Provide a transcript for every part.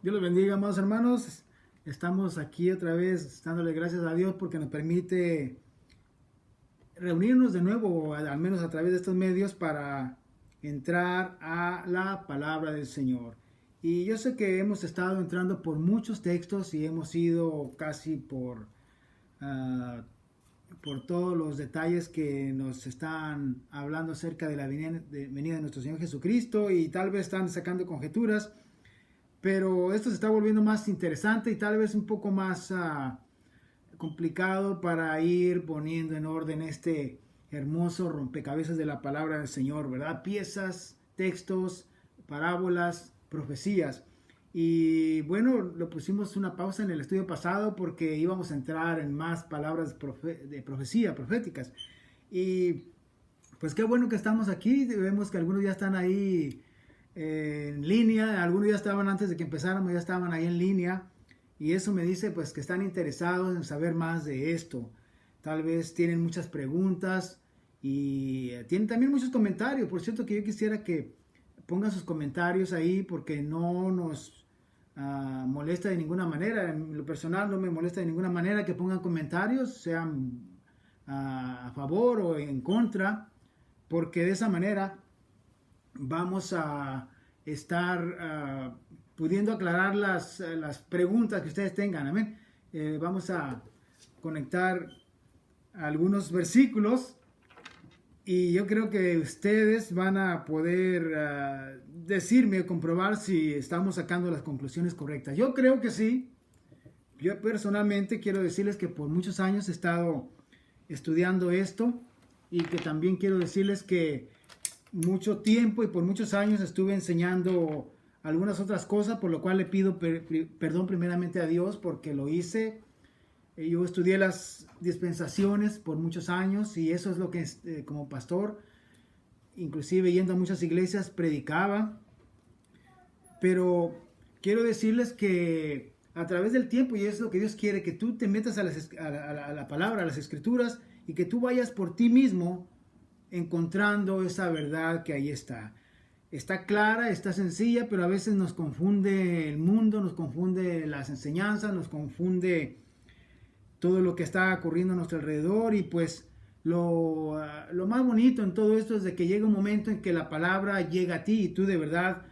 Dios los bendiga, amados hermanos. Estamos aquí otra vez dándole gracias a Dios porque nos permite reunirnos de nuevo, al menos a través de estos medios, para entrar a la palabra del Señor. Y yo sé que hemos estado entrando por muchos textos y hemos ido casi ah, por todos los detalles que nos están hablando acerca de la venida de nuestro Señor Jesucristo, y tal vez están sacando conjeturas. Pero esto se está volviendo más interesante y tal vez un poco más complicado para ir poniendo en orden este hermoso rompecabezas de la palabra del Señor, ¿verdad? Piezas, textos, parábolas, profecías. Y bueno, lo pusimos una pausa en el estudio pasado porque íbamos a entrar en más palabras de profecía, proféticas. Y pues qué bueno que estamos aquí. Vemos que algunos ya están ahí en línea, algunos ya estaban antes de que empezáramos, ya estaban ahí en línea, y eso me dice pues que están interesados en saber más de esto. Tal vez tienen muchas preguntas y tienen también muchos comentarios. Por cierto, que yo quisiera que pongan sus comentarios ahí porque no nos molesta de ninguna manera. En lo personal no me molesta de ninguna manera que pongan comentarios, sean a favor o en contra, porque de esa manera vamos a estar pudiendo aclarar las preguntas que ustedes tengan. Amén. Vamos a conectar algunos versículos y yo creo que ustedes van a poder decirme o comprobar si estamos sacando las conclusiones correctas. Yo creo que sí. Yo personalmente quiero decirles que por muchos años he estado estudiando esto, y que también quiero decirles que mucho tiempo y por muchos años estuve enseñando algunas otras cosas, por lo cual le pido perdón primeramente a Dios porque lo hice. Yo estudié las dispensaciones por muchos años y eso es lo que como pastor, inclusive yendo a muchas iglesias, predicaba. Pero quiero decirles que a través del tiempo, y es lo que Dios quiere, que tú te metas a la palabra, a las escrituras, y que tú vayas por ti mismo encontrando esa verdad que ahí está. Está clara, está sencilla, pero a veces nos confunde el mundo, nos confunde las enseñanzas, nos confunde todo lo que está ocurriendo a nuestro alrededor. Y pues lo más bonito en todo esto es de que llega un momento en que la palabra llega a ti y tú de verdad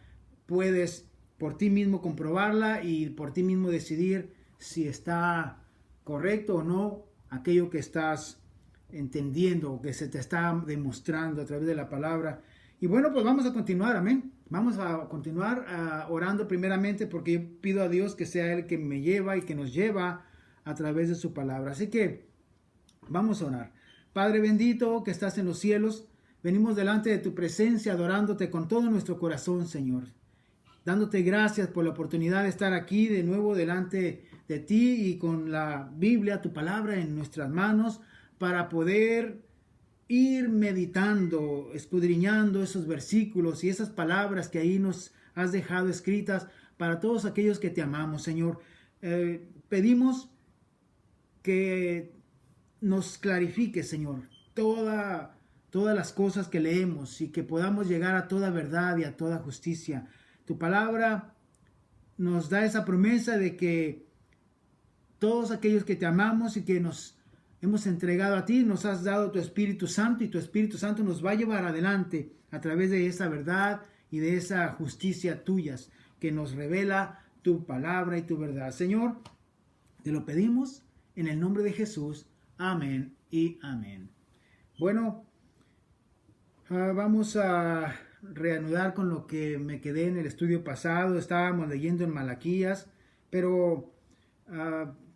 puedes por ti mismo comprobarla y por ti mismo decidir si está correcto o no aquello que estás entendiendo o que se te está demostrando a través de la palabra. Y bueno, pues vamos a continuar, amén. Vamos a continuar orando primeramente, porque yo pido a Dios que sea Él que me lleva y que nos lleva a través de su palabra. Así que vamos a orar. Padre bendito que estás en los cielos, venimos delante de tu presencia adorándote con todo nuestro corazón, Señor, dándote gracias por la oportunidad de estar aquí de nuevo delante de ti y con la Biblia, tu palabra, en nuestras manos, para poder ir meditando, escudriñando esos versículos y esas palabras que ahí nos has dejado escritas para todos aquellos que te amamos, Señor. Pedimos que nos clarifique, Señor, todas las cosas que leemos, y que podamos llegar a toda verdad y a toda justicia. Tu palabra nos da esa promesa de que todos aquellos que te amamos y que nos hemos entregado a ti, nos has dado tu Espíritu Santo, y tu Espíritu Santo nos va a llevar adelante a través de esa verdad y de esa justicia tuyas que nos revela tu palabra y tu verdad. Señor, te lo pedimos en el nombre de Jesús. Amén y amén. Bueno, vamos a reanudar con lo que me quedé en el estudio pasado. Estábamos leyendo en Malaquías, pero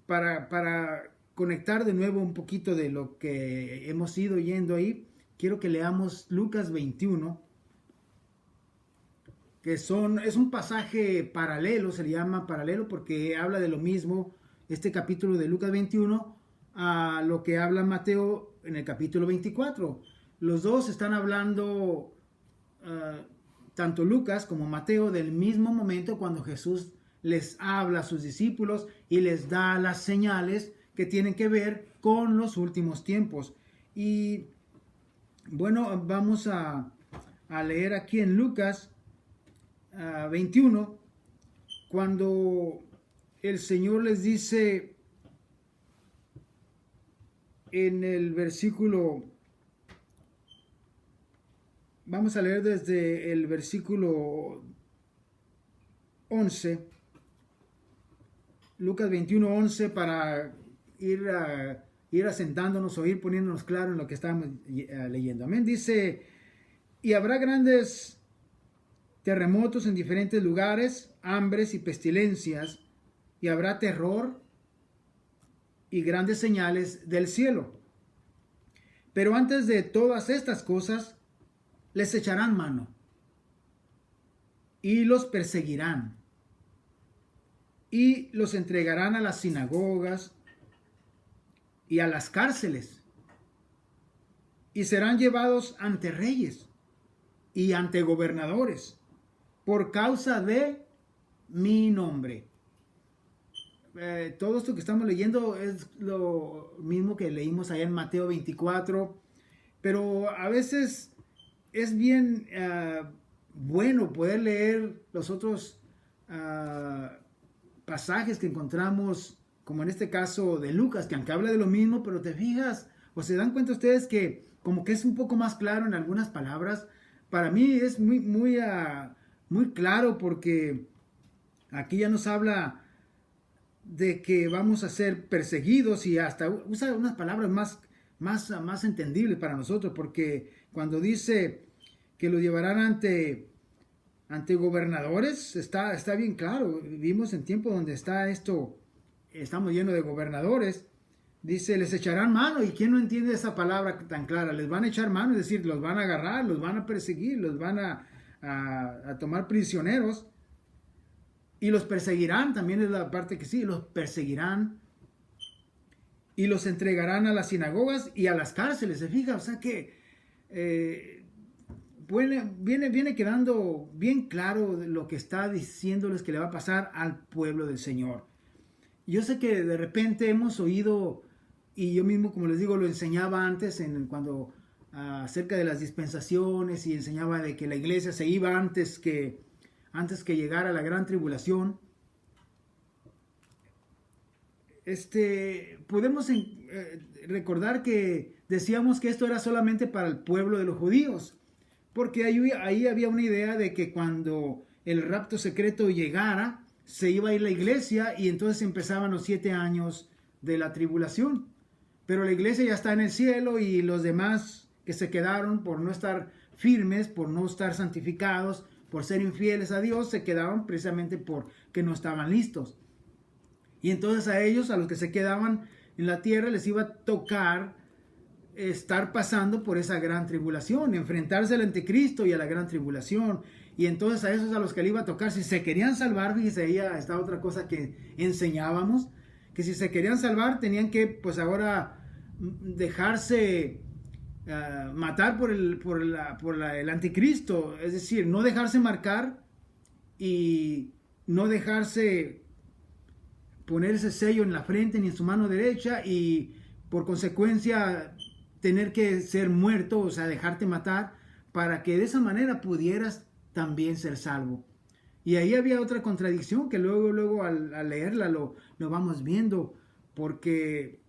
para conectar de nuevo un poquito de lo que hemos ido yendo ahí, quiero que leamos Lucas 21, que es un pasaje paralelo. Se le llama paralelo porque habla de lo mismo este capítulo de Lucas 21 a lo que habla Mateo en el capítulo 24. Los dos están hablando, tanto Lucas como Mateo, del mismo momento cuando Jesús les habla a sus discípulos y les da las señales que tienen que ver con los últimos tiempos. Y bueno, vamos a leer aquí en Lucas 21, cuando el Señor les dice en el versículo, vamos a leer desde el versículo 11, Lucas 21:11, para ir asentándonos o ir poniéndonos claro en lo que estamos leyendo. Amén. Dice, y habrá grandes terremotos en diferentes lugares, hambres y pestilencias, y habrá terror y grandes señales del cielo. Pero antes de todas estas cosas, les echarán mano y los perseguirán y los entregarán a las sinagogas y a las cárceles, y serán llevados ante reyes y ante gobernadores por causa de mi nombre. Todo esto que estamos leyendo es lo mismo que leímos allá en Mateo 24, pero a veces es bien bueno poder leer los otros pasajes que encontramos, como en este caso de Lucas, que aunque habla de lo mismo, pero te fijas o se dan cuenta ustedes que como que es un poco más claro en algunas palabras. Para mí es muy claro, porque aquí ya nos habla de que vamos a ser perseguidos, y hasta usa unas palabras más entendibles para nosotros, porque cuando dice que lo llevarán ante gobernadores, está bien claro. Vivimos en tiempo donde está esto, estamos llenos de gobernadores. Dice, les echarán mano, y ¿quién no entiende esa palabra tan clara? Les van a echar mano, es decir, los van a agarrar, los van a perseguir, los van a tomar prisioneros, y los perseguirán, también es la parte que sí, los perseguirán, y los entregarán a las sinagogas y a las cárceles. ¿Se fija? O sea que viene quedando bien claro lo que está diciéndoles que le va a pasar al pueblo del Señor. Yo sé que de repente hemos oído, y yo mismo, como les digo, lo enseñaba antes cuando acerca de las dispensaciones, y enseñaba de que la iglesia se iba antes que llegara la gran tribulación. Podemos recordar que decíamos que esto era solamente para el pueblo de los judíos, porque ahí había una idea de que cuando el rapto secreto llegara, se iba a ir la iglesia, y entonces empezaban los 7 años de la tribulación. Pero la iglesia ya está en el cielo, y los demás que se quedaron por no estar firmes, por no estar santificados, por ser infieles a Dios, se quedaban precisamente porque no estaban listos. Y entonces a ellos, a los que se quedaban en la tierra, les iba a tocar estar pasando por esa gran tribulación, enfrentarse al anticristo y a la gran tribulación. Y entonces a esos a los que le iba a tocar, si se querían salvar, fíjese, ahí está otra cosa que enseñábamos, que si se querían salvar tenían que pues ahora dejarse matar por el anticristo, es decir, no dejarse marcar y no dejarse poner ese sello en la frente ni en su mano derecha, y por consecuencia tener que ser muerto, o sea, dejarte matar, para que de esa manera pudieras también ser salvo. Y ahí había otra contradicción que luego al leerla lo vamos viendo, porque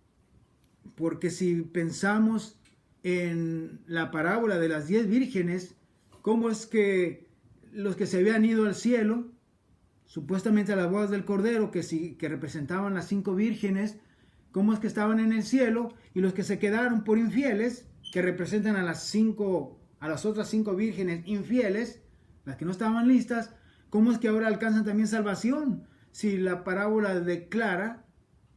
si pensamos en la parábola de las 10 vírgenes, cómo es que los que se habían ido al cielo, supuestamente a las bodas del Cordero, que representaban las 5 vírgenes, cómo es que estaban en el cielo, y los que se quedaron por infieles, que representan a las otras 5 vírgenes infieles, las que no estaban listas, cómo es que ahora alcanzan también salvación, si la parábola declara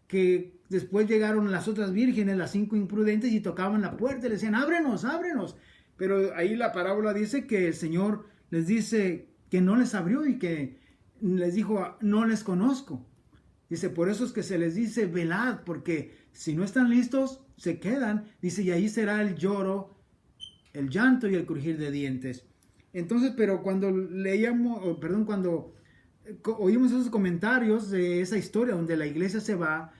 que después llegaron las otras vírgenes, las 5 imprudentes, y tocaban la puerta y le decían, ábrenos, ábrenos. Pero ahí la parábola dice que el Señor les dice que no les abrió, y que les dijo, no les conozco. Dice, por eso es que se les dice, velad, porque si no están listos, se quedan. Dice, y ahí será el lloro, el llanto y el crujir de dientes. Entonces, pero cuando cuando oímos esos comentarios de esa historia donde la iglesia se va,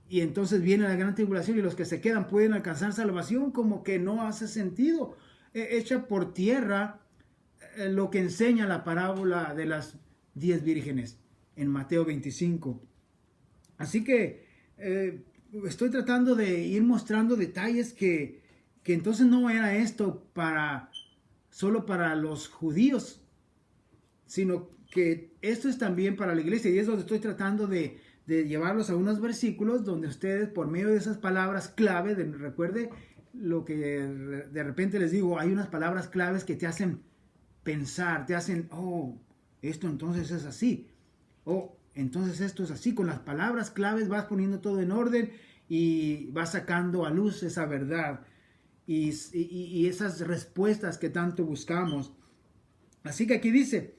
y entonces viene la gran tribulación, y los que se quedan pueden alcanzar salvación, como que no hace sentido. Echa por tierra lo que enseña la parábola de las 10 vírgenes. en Mateo 25. Así que estoy tratando de ir mostrando detalles que entonces no era esto solo para los judíos, sino que esto es también para la iglesia, y es donde estoy tratando de llevarlos a unos versículos donde ustedes, por medio de esas palabras clave, recuerde lo que de repente les digo, hay unas palabras claves que te hacen pensar, te hacen, oh, esto entonces es así, oh, entonces esto es así. Con las palabras claves vas poniendo todo en orden y vas sacando a luz esa verdad y esas respuestas que tanto buscamos. Así que aquí dice,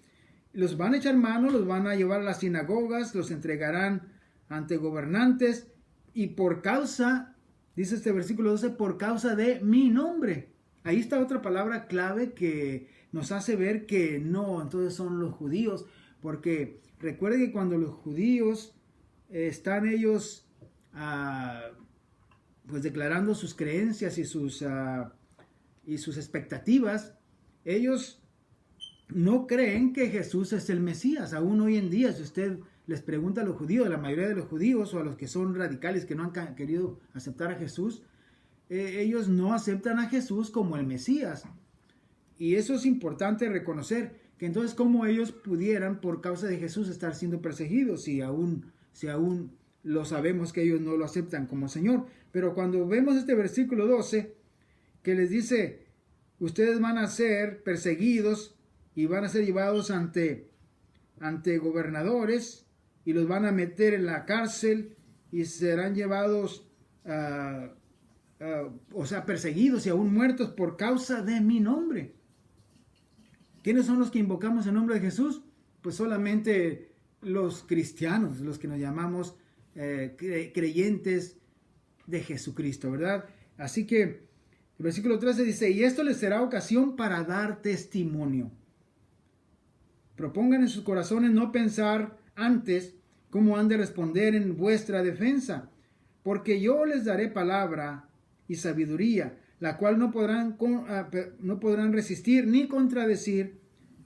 los van a echar mano, los van a llevar a las sinagogas, los entregarán ante gobernantes y por causa, dice este versículo 12, por causa de mi nombre. Ahí está otra palabra clave que nos hace ver que no, entonces son los judíos, porque recuerde que cuando los judíos están ellos pues declarando sus creencias y sus expectativas, ellos no creen que Jesús es el Mesías. Aún hoy en día, si usted les pregunta a los judíos, a la mayoría de los judíos o a los que son radicales que no han querido aceptar a Jesús, ellos no aceptan a Jesús como el Mesías. Y eso es importante reconocer, que entonces cómo ellos pudieran por causa de Jesús estar siendo perseguidos si aún lo sabemos que ellos no lo aceptan como Señor. Pero cuando vemos este versículo 12 que les dice, ustedes van a ser perseguidos y van a ser llevados ante gobernadores y los van a meter en la cárcel y serán llevados perseguidos y aún muertos por causa de mi nombre. ¿Quiénes son los que invocamos el nombre de Jesús? Pues solamente los cristianos, los que nos llamamos creyentes de Jesucristo, ¿verdad? Así que el versículo 13 dice, y esto les será ocasión para dar testimonio. Propongan en sus corazones no pensar antes cómo han de responder en vuestra defensa, porque yo les daré palabra y sabiduría, la cual no podrán resistir ni contradecir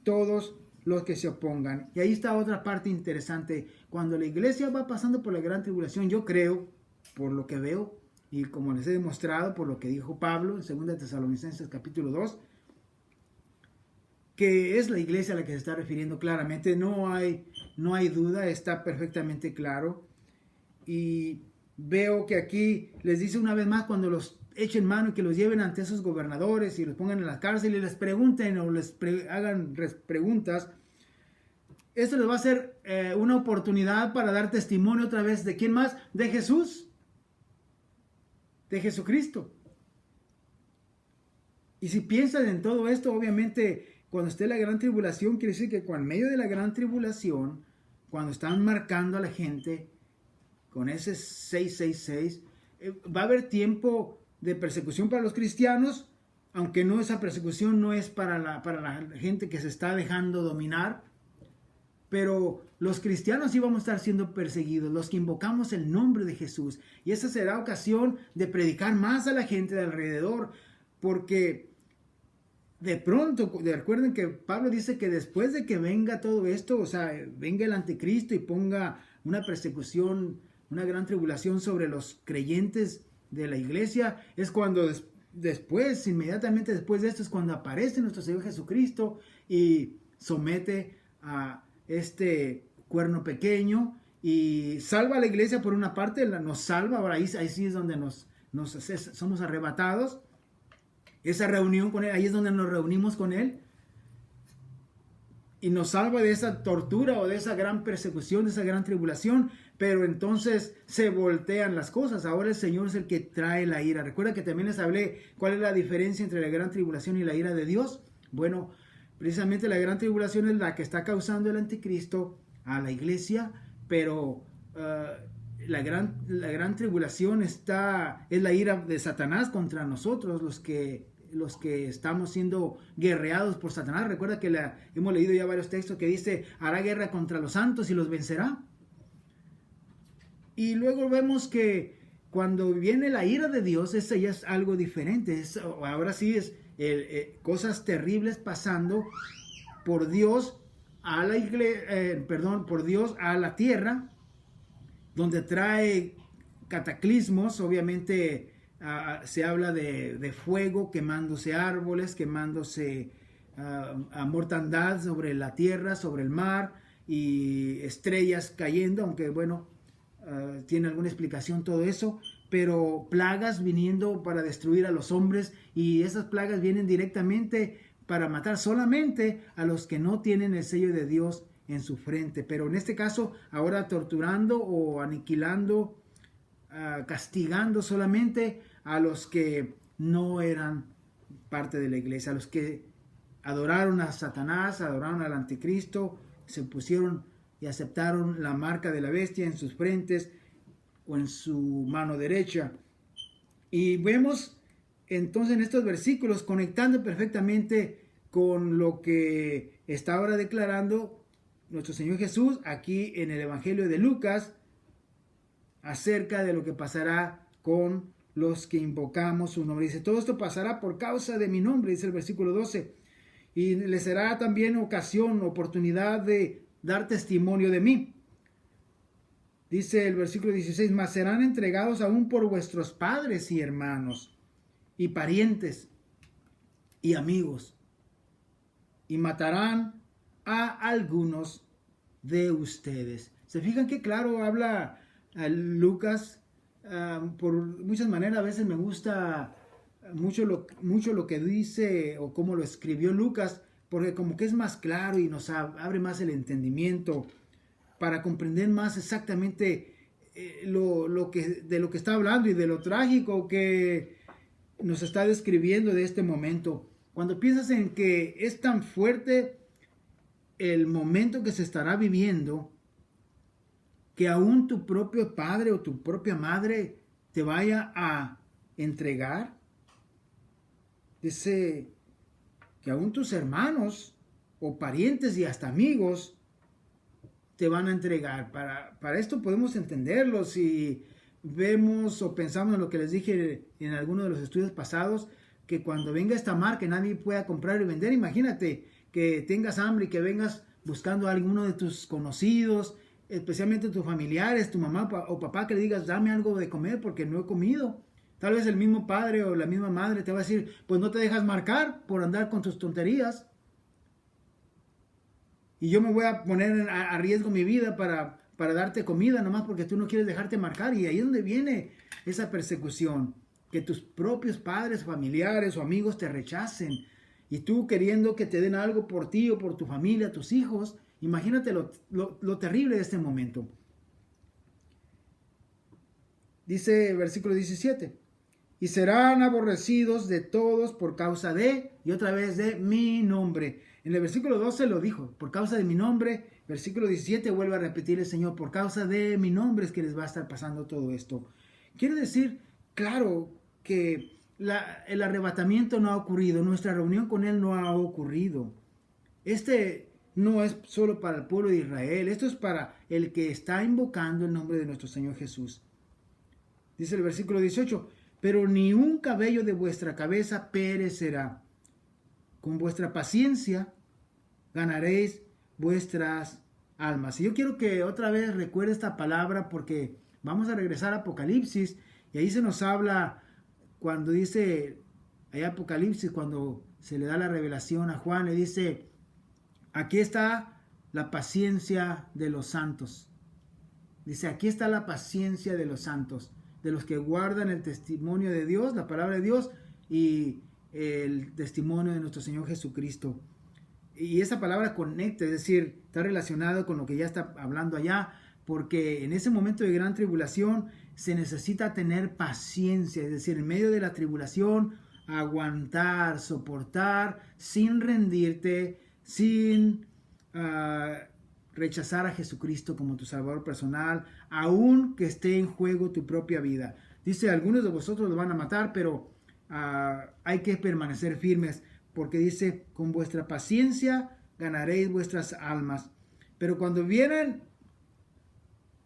todos los que se opongan. Y ahí está otra parte interesante. Cuando la iglesia va pasando por la gran tribulación, yo creo, por lo que veo, y como les he demostrado, por lo que dijo Pablo en 2 Tesalonicenses capítulo 2, que es la iglesia a la que se está refiriendo claramente, no hay duda, está perfectamente claro. Y veo que aquí les dice una vez más, cuando los echen mano y que los lleven ante esos gobernadores y los pongan en la cárcel y les pregunten o hagan preguntas, esto les va a ser una oportunidad para dar testimonio otra vez de quién más, de Jesús, de Jesucristo. Y si piensan en todo esto, obviamente cuando esté la gran tribulación, quiere decir que en medio de la gran tribulación, cuando están marcando a la gente con ese 666, va a haber tiempo de persecución para los cristianos, aunque no, esa persecución no es para la gente que se está dejando dominar, pero los cristianos sí vamos a estar siendo perseguidos, los que invocamos el nombre de Jesús, y esa será ocasión de predicar más a la gente de alrededor, porque de pronto, recuerden que Pablo dice que después de que venga todo esto, o sea, venga el anticristo y ponga una persecución, una gran tribulación sobre los creyentes de la iglesia, es cuando después, inmediatamente después de esto, es cuando aparece nuestro Señor Jesucristo y somete a este cuerno pequeño y salva a la iglesia por una parte, nos salva, ahora ahí sí es donde somos arrebatados. Esa reunión con Él, ahí es donde nos reunimos con Él y nos salva de esa tortura o de esa gran persecución, de esa gran tribulación, pero entonces se voltean las cosas. Ahora el Señor es el que trae la ira. Recuerda que también les hablé cuál es la diferencia entre la gran tribulación y la ira de Dios. Bueno, precisamente la gran tribulación es la que está causando el anticristo a la iglesia, pero la gran tribulación es la ira de Satanás contra nosotros, los que estamos siendo guerreados por Satanás. Recuerda que hemos leído ya varios textos que dice, hará guerra contra los santos y los vencerá. Y luego vemos que cuando viene la ira de Dios, esa ya es algo diferente. Ahora sí es cosas terribles pasando por Dios a la iglesia, por Dios a la tierra, donde trae cataclismos. Obviamente se habla de fuego, quemándose árboles, quemándose mortandad sobre la tierra, sobre el mar, y estrellas cayendo, aunque bueno, tiene alguna explicación todo eso, pero plagas viniendo para destruir a los hombres, y esas plagas vienen directamente para matar solamente a los que no tienen el sello de Dios en su frente. Pero en este caso, ahora torturando o aniquilando, castigando solamente a los que no eran parte de la iglesia, a los que adoraron a Satanás, adoraron al anticristo, se pusieron y aceptaron la marca de la bestia en sus frentes o en su mano derecha. Y vemos entonces en estos versículos, conectando perfectamente con lo que está ahora declarando nuestro Señor Jesús aquí en el Evangelio de Lucas, acerca de lo que pasará con los que invocamos su nombre. Dice, todo esto pasará por causa de mi nombre, dice el versículo 12, y les será también ocasión, oportunidad de dar testimonio de mí. Dice el versículo 16, mas serán entregados aún por vuestros padres y hermanos, y parientes, y amigos, y matarán a algunos de ustedes. ¿Se fijan qué claro habla Lucas? Por muchas maneras, a veces me gusta mucho lo que dice o cómo lo escribió Lucas, porque como que es más claro y nos abre más el entendimiento para comprender más exactamente de lo que está hablando y de lo trágico que nos está describiendo de este momento. Cuando piensas en que es tan fuerte el momento que se estará viviendo, que aún tu propio padre o tu propia madre te vaya a entregar. Dice que aún tus hermanos o parientes y hasta amigos te van a entregar. Para esto podemos entenderlo si vemos o pensamos en lo que les dije en alguno de los estudios pasados, que cuando venga esta mar que nadie pueda comprar y vender, imagínate que tengas hambre y que vengas buscando a alguno de tus conocidos, especialmente tus familiares, tu mamá o papá, que le digas, dame algo de comer porque no he comido. Tal vez el mismo padre o la misma madre te va a decir, pues no te dejas marcar por andar con tus tonterías. Y yo me voy a poner a riesgo mi vida para darte comida, nomás porque tú no quieres dejarte marcar. Y ahí es donde viene esa persecución, que tus propios padres, familiares o amigos te rechacen. Y tú queriendo que te den algo por ti o por tu familia, tus hijos. Imagínate lo terrible de este momento. Dice el versículo 17. Y serán aborrecidos de todos por causa de, y otra vez de mi nombre. En el versículo 12 lo dijo, por causa de mi nombre. Versículo 17 vuelve a repetir el Señor, por causa de mi nombre es que les va a estar pasando todo esto. Quiere decir, claro, que el arrebatamiento no ha ocurrido, nuestra reunión con Él no ha ocurrido. Este no es solo para el pueblo de Israel, esto es para el que está invocando el nombre de nuestro Señor Jesús. Dice el versículo 18, pero ni un cabello de vuestra cabeza perecerá. Con vuestra paciencia ganaréis vuestras almas. Y yo quiero que otra vez recuerde esta palabra, porque vamos a regresar a Apocalipsis y ahí se nos habla cuando dice, hay Apocalipsis, cuando se le da la revelación a Juan, le dice, aquí está la paciencia de los santos. Dice, aquí está la paciencia de los santos, de los que guardan el testimonio de Dios, la palabra de Dios y el testimonio de nuestro Señor Jesucristo. Y esa palabra conecta, es decir, está relacionado con lo que ya está hablando allá, porque en ese momento de gran tribulación se necesita tener paciencia, es decir, en medio de la tribulación, aguantar, soportar, sin rendirte, sin rechazar a Jesucristo como tu Salvador personal, aun que esté en juego tu propia vida. Dice, algunos de vosotros lo van a matar, pero hay que permanecer firmes, porque dice, con vuestra paciencia ganaréis vuestras almas. Pero cuando vienen,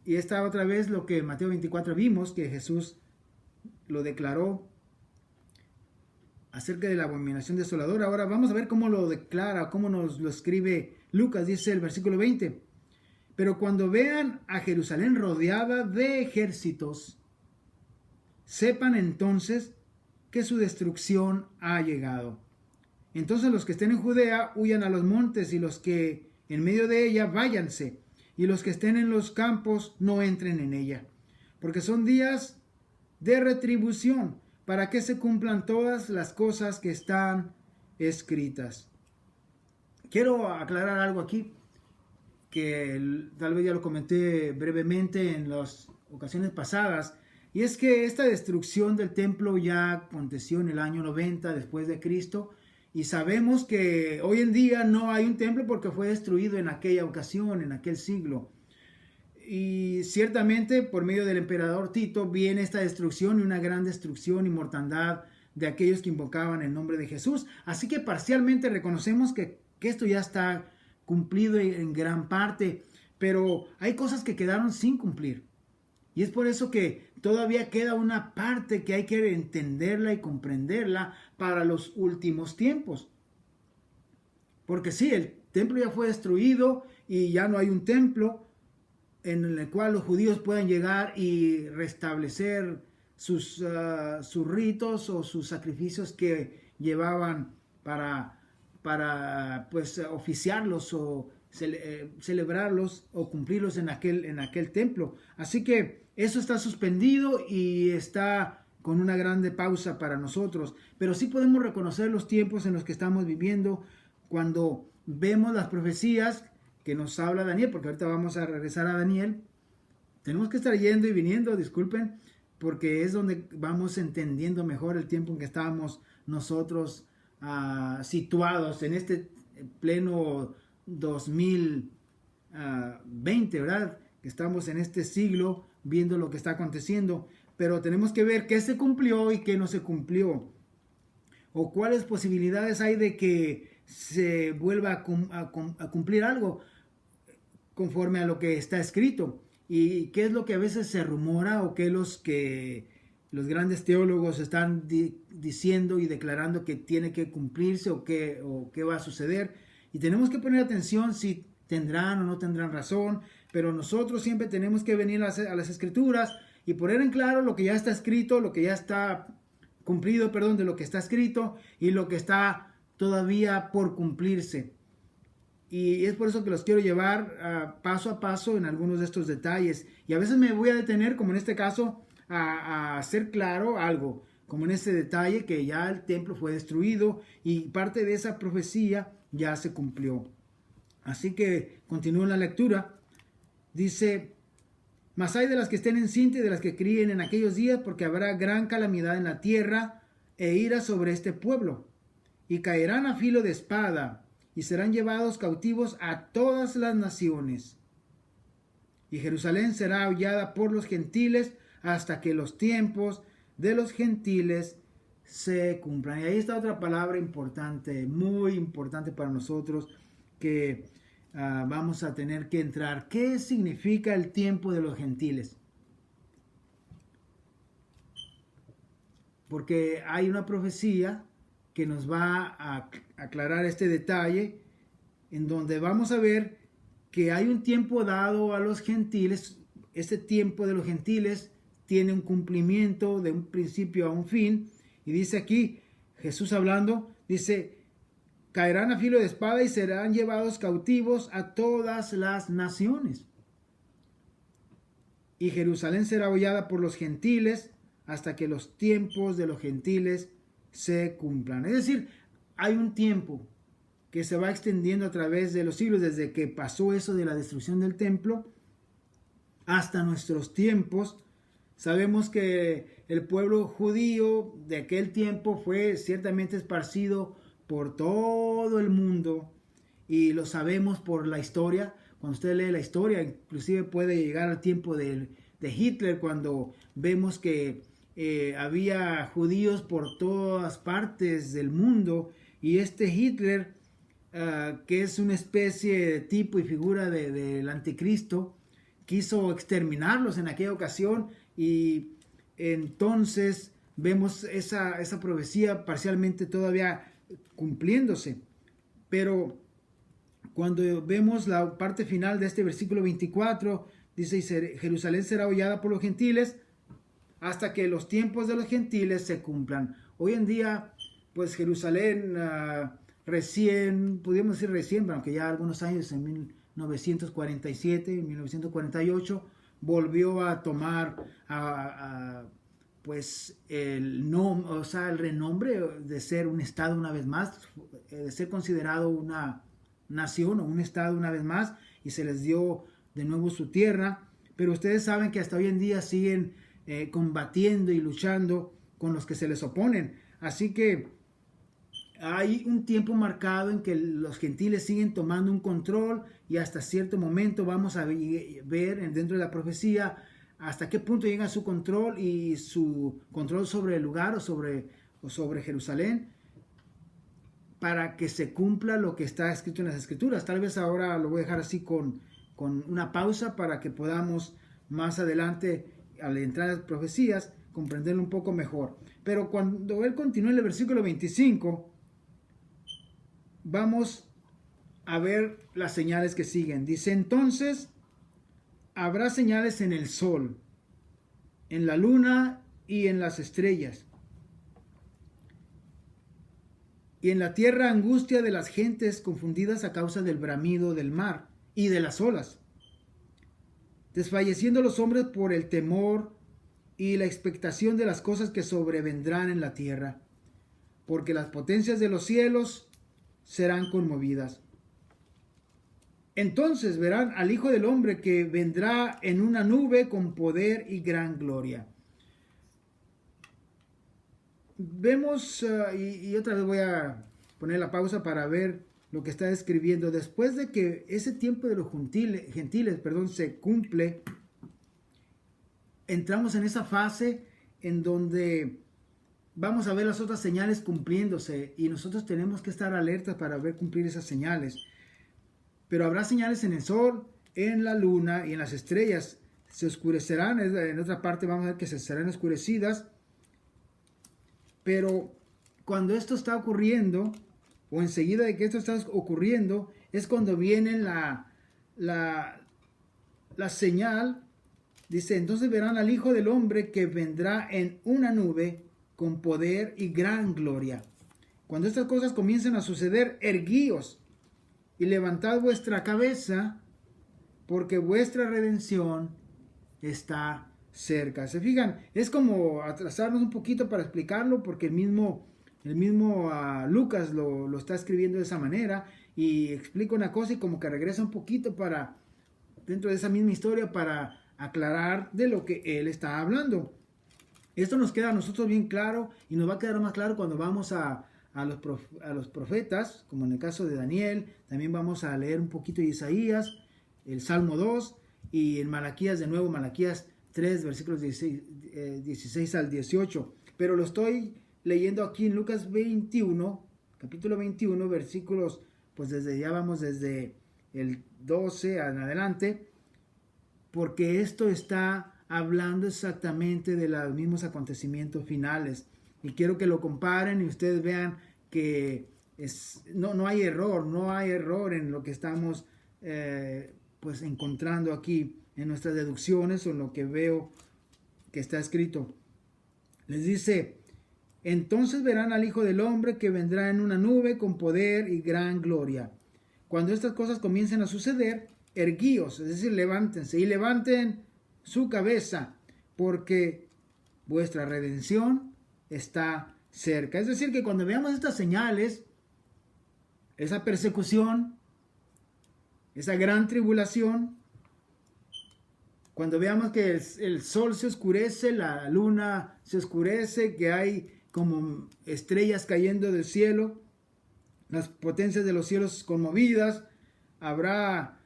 y esta otra vez lo que en Mateo 24 vimos, que Jesús lo declaró acerca de la abominación desoladora. Ahora vamos a ver cómo lo declara, cómo nos lo escribe Lucas, dice el versículo 20. Pero cuando vean a Jerusalén rodeada de ejércitos, sepan entonces que su destrucción ha llegado. Entonces los que estén en Judea huyan a los montes, y los que en medio de ella váyanse, y los que estén en los campos no entren en ella, porque son días de retribución, para que se cumplan todas las cosas que están escritas. Quiero aclarar algo aquí, que tal vez ya lo comenté brevemente en las ocasiones pasadas, y es que esta destrucción del templo ya aconteció en el año 90 después de Cristo, y sabemos que hoy en día no hay un templo porque fue destruido en aquella ocasión, en aquel siglo. Y ciertamente por medio del emperador Tito viene esta destrucción, y una gran destrucción y mortandad de aquellos que invocaban el nombre de Jesús. Así que parcialmente reconocemos que esto ya está cumplido en gran parte, pero hay cosas que quedaron sin cumplir. Y es por eso que todavía queda una parte que hay que entenderla y comprenderla para los últimos tiempos. Porque sí, el templo ya fue destruido y ya no hay un templo en el cual los judíos puedan llegar y restablecer sus ritos o sus sacrificios que llevaban para pues oficiarlos o celebrarlos o cumplirlos en aquel templo. Así que eso está suspendido y está con una grande pausa para nosotros. Pero sí podemos reconocer los tiempos en los que estamos viviendo cuando vemos las profecías que nos habla Daniel, porque ahorita vamos a regresar a Daniel. Tenemos que estar yendo y viniendo, disculpen, porque es donde vamos entendiendo mejor el tiempo en que estábamos nosotros situados en este pleno 2020, ¿verdad? Que estamos en este siglo viendo lo que está aconteciendo, pero tenemos que ver qué se cumplió y qué no se cumplió, o cuáles posibilidades hay de que se vuelva a cumplir algo conforme a lo que está escrito, y qué es lo que a veces se rumora, o qué es que los grandes teólogos están diciendo y declarando que tiene que cumplirse, o qué va a suceder. Y tenemos que poner atención si tendrán o no tendrán razón, pero nosotros siempre tenemos que venir a las escrituras y poner en claro lo que ya está escrito, lo que ya está cumplido, de lo que está escrito y lo que está todavía por cumplirse. Y es por eso que los quiero llevar paso a paso en algunos de estos detalles. Y a veces me voy a detener, como en este caso, a hacer claro algo, como en este detalle que ya el templo fue destruido y parte de esa profecía ya se cumplió. Así que continúo en la lectura. Dice: mas hay de las que estén encintas y de las que críen en aquellos días, porque habrá gran calamidad en la tierra e ira sobre este pueblo, y caerán a filo de espada, y serán llevados cautivos a todas las naciones. Y Jerusalén será hollada por los gentiles hasta que los tiempos de los gentiles se cumplan. Y ahí está otra palabra importante, muy importante para nosotros, que vamos a tener que entrar. ¿Qué significa el tiempo de los gentiles? Porque hay una profecía que nos va a aclarar este detalle, en donde vamos a ver que hay un tiempo dado a los gentiles. Este tiempo de los gentiles tiene un cumplimiento de un principio a un fin. Y dice aquí, Jesús hablando, dice: caerán a filo de espada y serán llevados cautivos a todas las naciones. Y Jerusalén será hollada por los gentiles hasta que los tiempos de los gentiles se cumplan. Es decir, hay un tiempo que se va extendiendo a través de los siglos, desde que pasó eso de la destrucción del templo hasta nuestros tiempos. Sabemos que el pueblo judío de aquel tiempo fue ciertamente esparcido por todo el mundo, y lo sabemos por la historia. Cuando usted lee la historia, inclusive puede llegar al tiempo de Hitler, cuando vemos que había judíos por todas partes del mundo, y este Hitler, que es una especie de tipo y figura del anticristo, quiso exterminarlos en aquella ocasión. Y entonces vemos esa profecía parcialmente todavía cumpliéndose. Pero Cuando vemos la parte final de este versículo 24, dice, Jerusalén será hollada por los gentiles hasta que los tiempos de los gentiles se cumplan. Hoy en día, pues Jerusalén recién, podríamos decir recién, aunque ya algunos años, en 1947, 1948, volvió a tomar pues el renombre de ser un estado una vez más, de ser considerado una nación o un estado una vez más, y se les dio de nuevo su tierra. Pero ustedes saben que hasta hoy en día siguen combatiendo y luchando con los que se les oponen. Así que hay un tiempo marcado en que los gentiles siguen tomando un control, y hasta cierto momento vamos a ver dentro de la profecía hasta qué punto llega su control y su control sobre el lugar o sobre Jerusalén, para que se cumpla lo que está escrito en las Escrituras. Tal vez ahora lo voy a dejar así con una pausa para que podamos más adelante, al entrar a las profecías, comprenderlo un poco mejor. Pero cuando él continúa en el versículo 25, vamos a ver las señales que siguen. Dice, entonces habrá señales en el sol, en la luna y en las estrellas, y en la tierra angustia de las gentes confundidas a causa del bramido del mar y de las olas, desfalleciendo los hombres por el temor y la expectación de las cosas que sobrevendrán en la tierra, porque las potencias de los cielos serán conmovidas. Entonces verán al Hijo del Hombre que vendrá en una nube con poder y gran gloria. Vemos, y otra vez voy a poner la pausa para ver lo que está escribiendo. Después de que ese tiempo de los gentiles se cumple, entramos en esa fase en donde vamos a ver las otras señales cumpliéndose, y nosotros tenemos que estar alertas para ver cumplir esas señales. Pero habrá señales en el sol, en la luna y en las estrellas. Se oscurecerán, en otra parte vamos a ver que se serán oscurecidas. Pero cuando esto está ocurriendo, o enseguida de que esto está ocurriendo, es cuando viene la señal. Dice, entonces verán al Hijo del Hombre que vendrá en una nube con poder y gran gloria. Cuando estas cosas comiencen a suceder, erguíos y levantad vuestra cabeza, porque vuestra redención está cerca. ¿Se fijan? Es como atrasarnos un poquito para explicarlo, porque el mismo Lucas lo está escribiendo de esa manera, y explica una cosa y como que regresa un poquito para dentro de esa misma historia para aclarar de lo que él está hablando. Esto nos queda a nosotros bien claro, y nos va a quedar más claro cuando vamos a los profetas, como en el caso de Daniel. También vamos a leer un poquito de Isaías, el Salmo 2, y en Malaquías de nuevo, Malaquías 3, versículos 16 al 18. Pero lo estoy leyendo aquí en Lucas 21, capítulo 21, versículos, pues desde el 12 en adelante, porque esto está hablando exactamente de los mismos acontecimientos finales. Y quiero que lo comparen y ustedes vean que no hay error en lo que estamos pues encontrando aquí en nuestras deducciones o en lo que veo que está escrito. Les dice, entonces verán al Hijo del Hombre que vendrá en una nube con poder y gran gloria. Cuando estas cosas comiencen a suceder, erguíos, es decir, levántense y levanten su cabeza, porque vuestra redención está cerca. Es decir, que cuando veamos estas señales, esa persecución, esa gran tribulación, cuando veamos que el sol se oscurece, la luna se oscurece, que hay como estrellas cayendo del cielo, las potencias de los cielos conmovidas, habrá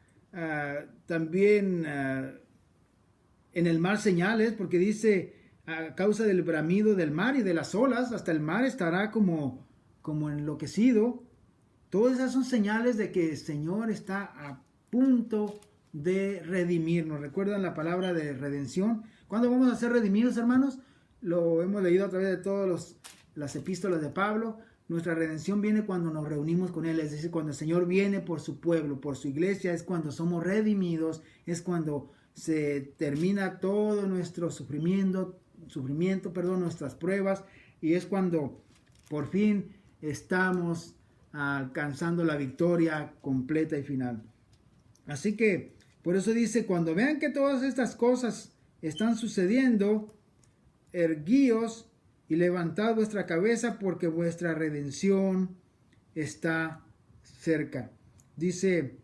también en el mar señales, porque dice, a causa del bramido del mar y de las olas, hasta el mar estará como enloquecido. Todas esas son señales de que el Señor está a punto de redimirnos. ¿Recuerdan la palabra de redención? ¿Cuándo vamos a ser redimidos, hermanos? Lo hemos leído a través de todas las epístolas de Pablo. nuestra redención viene cuando nos reunimos con Él, es decir, cuando el Señor viene por su pueblo, por su iglesia, es cuando somos redimidos, es cuando se termina todo nuestro sufrimiento, nuestras pruebas, y es cuando por fin estamos alcanzando la victoria completa y final. Así que, por eso dice, cuando vean que todas estas cosas están sucediendo, erguíos y levantad vuestra cabeza, porque vuestra redención está cerca. Dice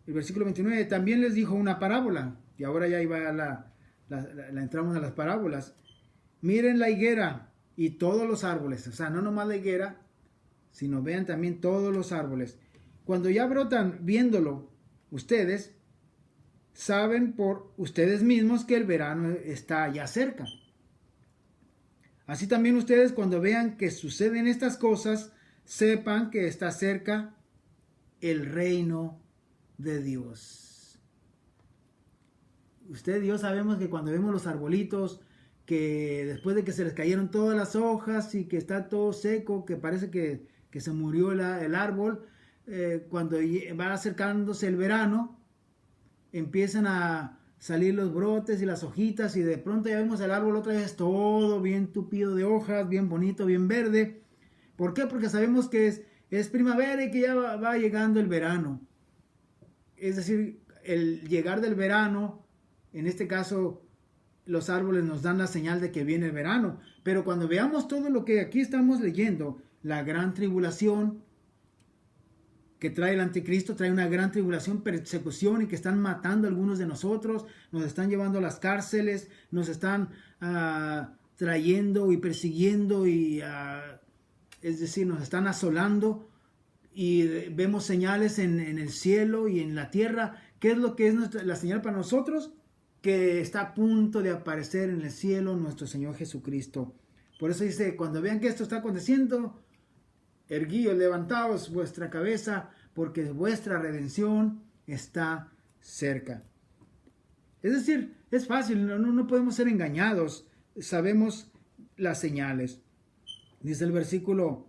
el versículo 29, también les dijo una parábola, y ahora ya iba la entramos a las parábolas. Miren la higuera y todos los árboles, o sea, no nomás la higuera, sino vean también todos los árboles. Cuando ya brotan, viéndolo, ustedes saben por ustedes mismos que el verano está ya cerca. Así también ustedes, cuando vean que suceden estas cosas, sepan que está cerca el reino de Dios. Usted y yo sabemos que cuando vemos los arbolitos, que después de que se les cayeron todas las hojas y que está todo seco, que parece que se murió el árbol, cuando va acercándose el verano, empiezan a salir los brotes y las hojitas, y de pronto ya vemos el árbol otra vez todo bien tupido de hojas, bien bonito, bien verde. ¿Por qué? Porque sabemos que es primavera y que ya va llegando el verano. Es decir, el llegar del verano, en este caso los árboles nos dan la señal de que viene el verano. Pero cuando veamos todo lo que aquí estamos leyendo, la gran tribulación que trae el anticristo, trae una gran tribulación, persecución, y que están matando a algunos de nosotros, nos están llevando a las cárceles, nos están trayendo y persiguiendo, y es decir, nos están asolando, y vemos señales en el cielo y en la tierra. ¿Qué es lo que es la señal para nosotros? Que está a punto de aparecer en el cielo nuestro Señor Jesucristo. Por eso dice, cuando vean que esto está aconteciendo, erguíos, levantaos vuestra cabeza, porque vuestra redención está cerca. Es decir, es fácil, no podemos ser engañados, sabemos las señales. Dice el versículo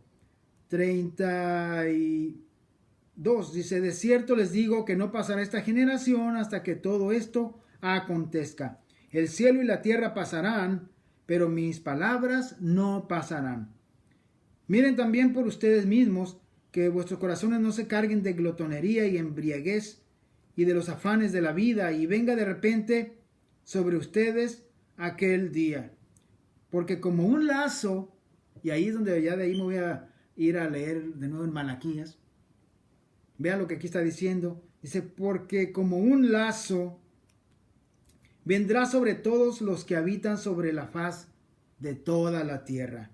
32, dice, de cierto les digo que no pasará esta generación hasta que todo esto acontezca. El cielo y la tierra pasarán, pero mis palabras no pasarán. Miren también por ustedes mismos que vuestros corazones no se carguen de glotonería y embriaguez y de los afanes de la vida, y venga de repente sobre ustedes aquel día. Porque como un lazo, y ahí es donde ya de ahí me voy a ir a leer de nuevo en Malaquías. Vean lo que aquí está diciendo. Dice, porque como un lazo vendrá sobre todos los que habitan sobre la faz de toda la tierra.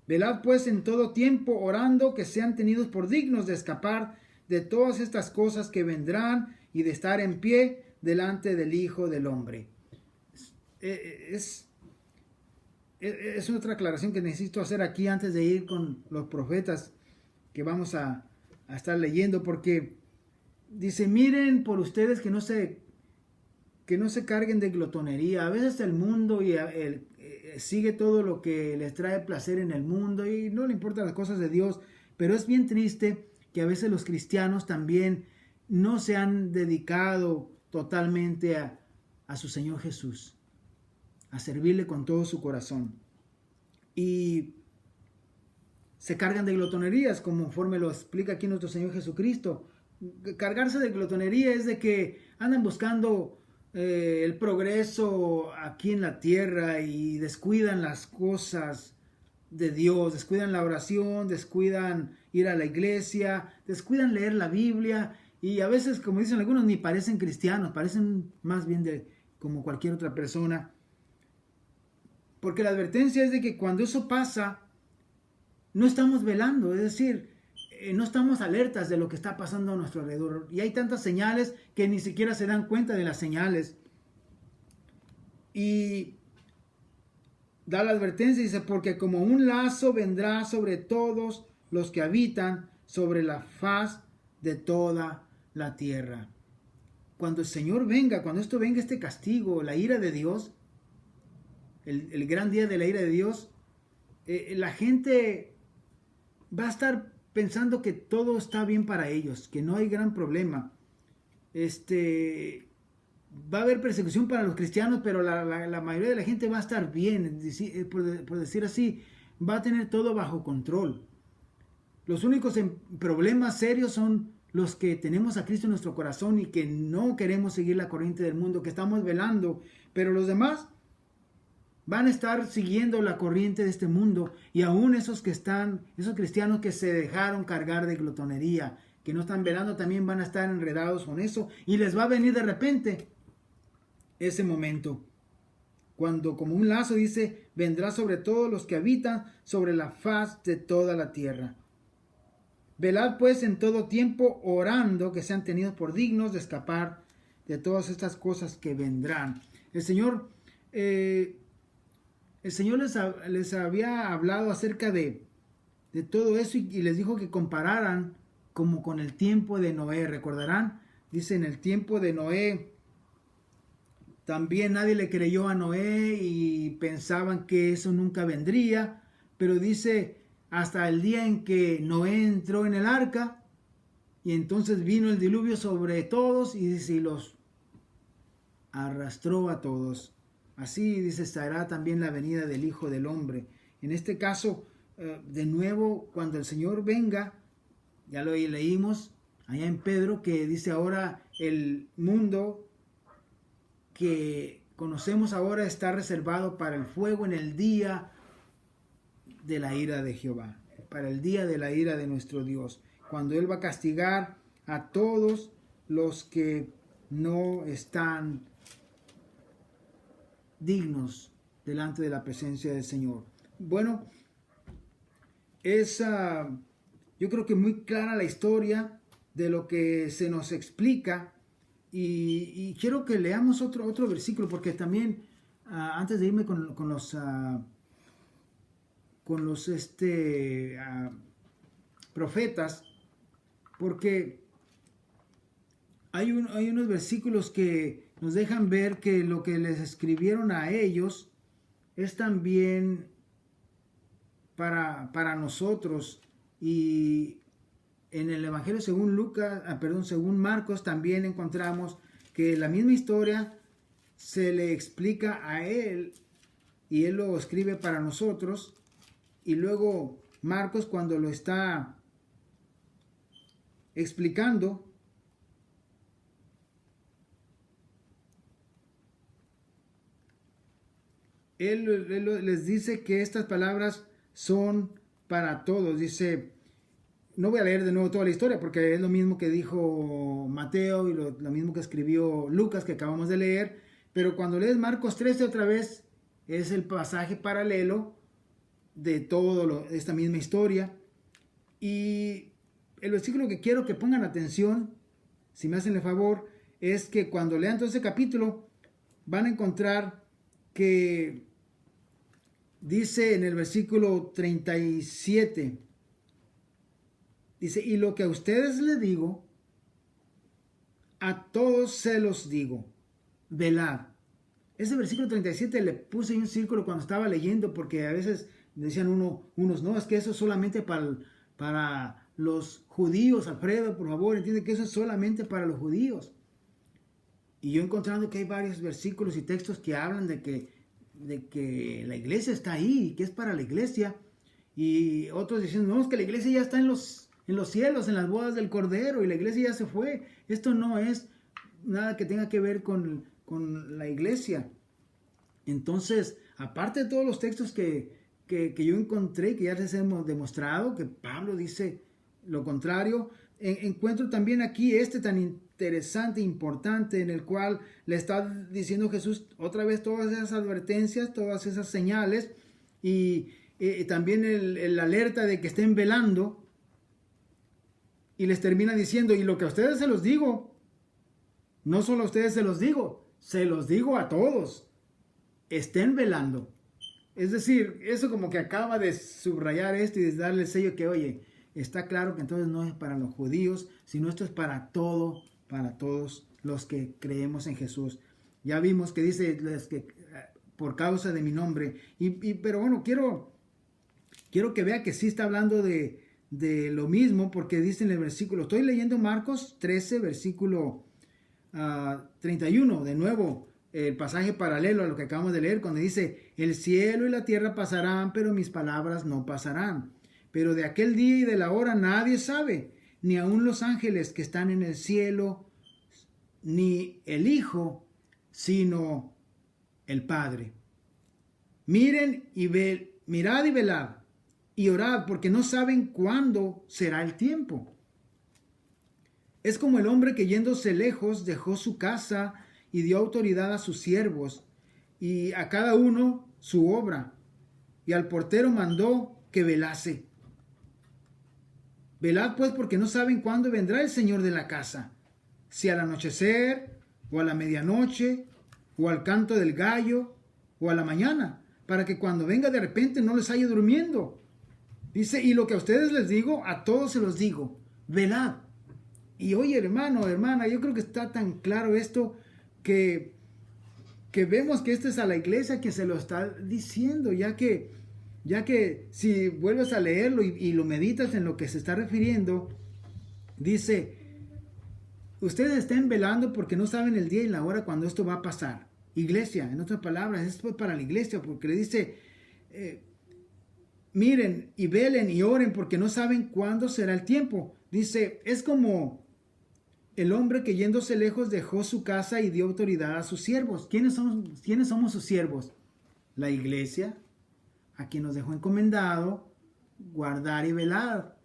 Velad pues en todo tiempo, orando que sean tenidos por dignos de escapar de todas estas cosas que vendrán y de estar en pie delante del Hijo del Hombre. Es otra aclaración que necesito hacer aquí antes de ir con los profetas que vamos a estar leyendo, porque dice, miren por ustedes que no se carguen de glotonería. A veces el mundo sigue todo lo que les trae placer en el mundo y no le importan las cosas de Dios, pero es bien triste que a veces los cristianos también no se han dedicado totalmente a su Señor Jesús, a servirle con todo su corazón, y se cargan de glotonerías, conforme lo explica aquí nuestro Señor Jesucristo. Cargarse de glotonería es de que andan buscando el progreso aquí en la tierra y descuidan las cosas de Dios, descuidan la oración, descuidan ir a la iglesia, descuidan leer la Biblia, y a veces, como dicen algunos, ni parecen cristianos, parecen más bien como cualquier otra persona. Porque la advertencia es de que cuando eso pasa, no estamos velando, es decir, no estamos alertas de lo que está pasando a nuestro alrededor. Y hay tantas señales que ni siquiera se dan cuenta de las señales. Y da la advertencia, dice, porque como un lazo vendrá sobre todos los que habitan sobre la faz de toda la tierra. Cuando el Señor venga, cuando esto venga, este castigo, la ira de Dios, el gran día de la ira de Dios, la gente va a estar pensando que todo está bien para ellos, que no hay gran problema. Va a haber persecución para los cristianos, pero la mayoría de la gente va a estar bien, por decir así, va a tener todo bajo control. Los únicos problemas serios son los que tenemos a Cristo en nuestro corazón y que no queremos seguir la corriente del mundo, que estamos velando, pero los demás van a estar siguiendo la corriente de este mundo, y aún esos cristianos que se dejaron cargar de glotonería, que no están velando, también van a estar enredados con eso, y les va a venir de repente ese momento, cuando como un lazo dice, vendrá sobre todos los que habitan sobre la faz de toda la tierra. Velad pues en todo tiempo, orando que sean tenidos por dignos de escapar de todas estas cosas que vendrán. El Señor les había hablado acerca de todo eso, y les dijo que compararan como con el tiempo de Noé. Recordarán, dice, en el tiempo de Noé también nadie le creyó a Noé y pensaban que eso nunca vendría, pero dice, hasta el día en que Noé entró en el arca, y entonces vino el diluvio sobre todos, y dice, y los arrastró a todos. Así, dice, estará también la venida del Hijo del Hombre. En este caso, de nuevo, cuando el Señor venga, ya lo leímos allá en Pedro, que dice ahora el mundo que conocemos ahora está reservado para el fuego en el día de la ira de Jehová, para el día de la ira de nuestro Dios, cuando Él va a castigar a todos los que no están dignos delante de la presencia del Señor. Bueno, yo creo que muy clara la historia de lo que se nos explica, y quiero que leamos otro versículo, porque también antes de irme con los profetas, porque hay unos versículos que nos dejan ver que lo que les escribieron a ellos es también para nosotros. Y en el Evangelio según Marcos, también encontramos que la misma historia se le explica a él, y él lo escribe para nosotros. Y luego Marcos, cuando lo está explicando, él les dice que estas palabras son para todos. Dice, no voy a leer de nuevo toda la historia, porque es lo mismo que dijo Mateo y lo mismo que escribió Lucas, que acabamos de leer, pero cuando lees Marcos 13 otra vez, es el pasaje paralelo de esta misma historia. Y el versículo que quiero que pongan atención, si me hacen el favor, es que cuando lean todo ese capítulo, van a encontrar que dice en el versículo 37, dice, y lo que a ustedes les digo, a todos se los digo, velad. Ese versículo 37 le puse en un círculo cuando estaba leyendo, porque a veces decían unos, no, es que eso es solamente para los judíos. Alfredo, por favor, entiende que eso es solamente para los judíos. Y yo encontrando que hay varios versículos y textos que hablan de que la iglesia está ahí, que es para la iglesia. Y otros diciendo, no, es que la iglesia ya está en los cielos, en las bodas del Cordero, y la iglesia ya se fue. Esto no es nada que tenga que ver con la iglesia. Entonces, aparte de todos los textos que yo encontré, que ya les hemos demostrado, que Pablo dice lo contrario, encuentro también aquí tan interesante e importante, en el cual le está diciendo Jesús otra vez todas esas advertencias, todas esas señales, y también el alerta de que estén velando, y les termina diciendo, y lo que a ustedes se los digo, no solo a ustedes se los digo a todos, estén velando. Es decir, eso como que acaba de subrayar esto y de darle el sello que, oye, está claro que entonces no es para los judíos, sino esto es para todos los que creemos en Jesús. Ya vimos que dice que por causa de mi nombre, pero bueno, quiero que vea que sí está hablando de de lo mismo, porque dice en el versículo, estoy leyendo Marcos 13, versículo 31, de nuevo, el pasaje paralelo a lo que acabamos de leer, cuando dice, el cielo y la tierra pasarán, pero mis palabras no pasarán. Pero de aquel día y de la hora nadie sabe, ni aun los ángeles que están en el cielo, ni el Hijo, sino el Padre. Miren y mirad y velad, y orad, porque no saben cuándo será el tiempo. Es como el hombre que yéndose lejos dejó su casa y dio autoridad a sus siervos, y a cada uno su obra, y al portero mandó que velase. Velad pues, porque no saben cuándo vendrá el Señor de la casa, si al anochecer, o a la medianoche, o al canto del gallo, o a la mañana, para que cuando venga de repente no les haya durmiendo. Dice, y lo que a ustedes les digo, a todos se los digo, velad. Y oye, hermano, hermana, yo creo que está tan claro esto que vemos que esta es a la iglesia que se lo está diciendo, ya que si vuelves a leerlo y lo meditas en lo que se está refiriendo, dice, ustedes estén velando porque no saben el día y la hora cuando esto va a pasar. Iglesia, en otras palabras, esto es para la iglesia, porque le dice, miren y velen y oren porque no saben cuándo será el tiempo. Dice, es como el hombre que yéndose lejos dejó su casa y dio autoridad a sus siervos. ¿Quiénes somos sus siervos? La iglesia, a quien nos dejó encomendado guardar y velar.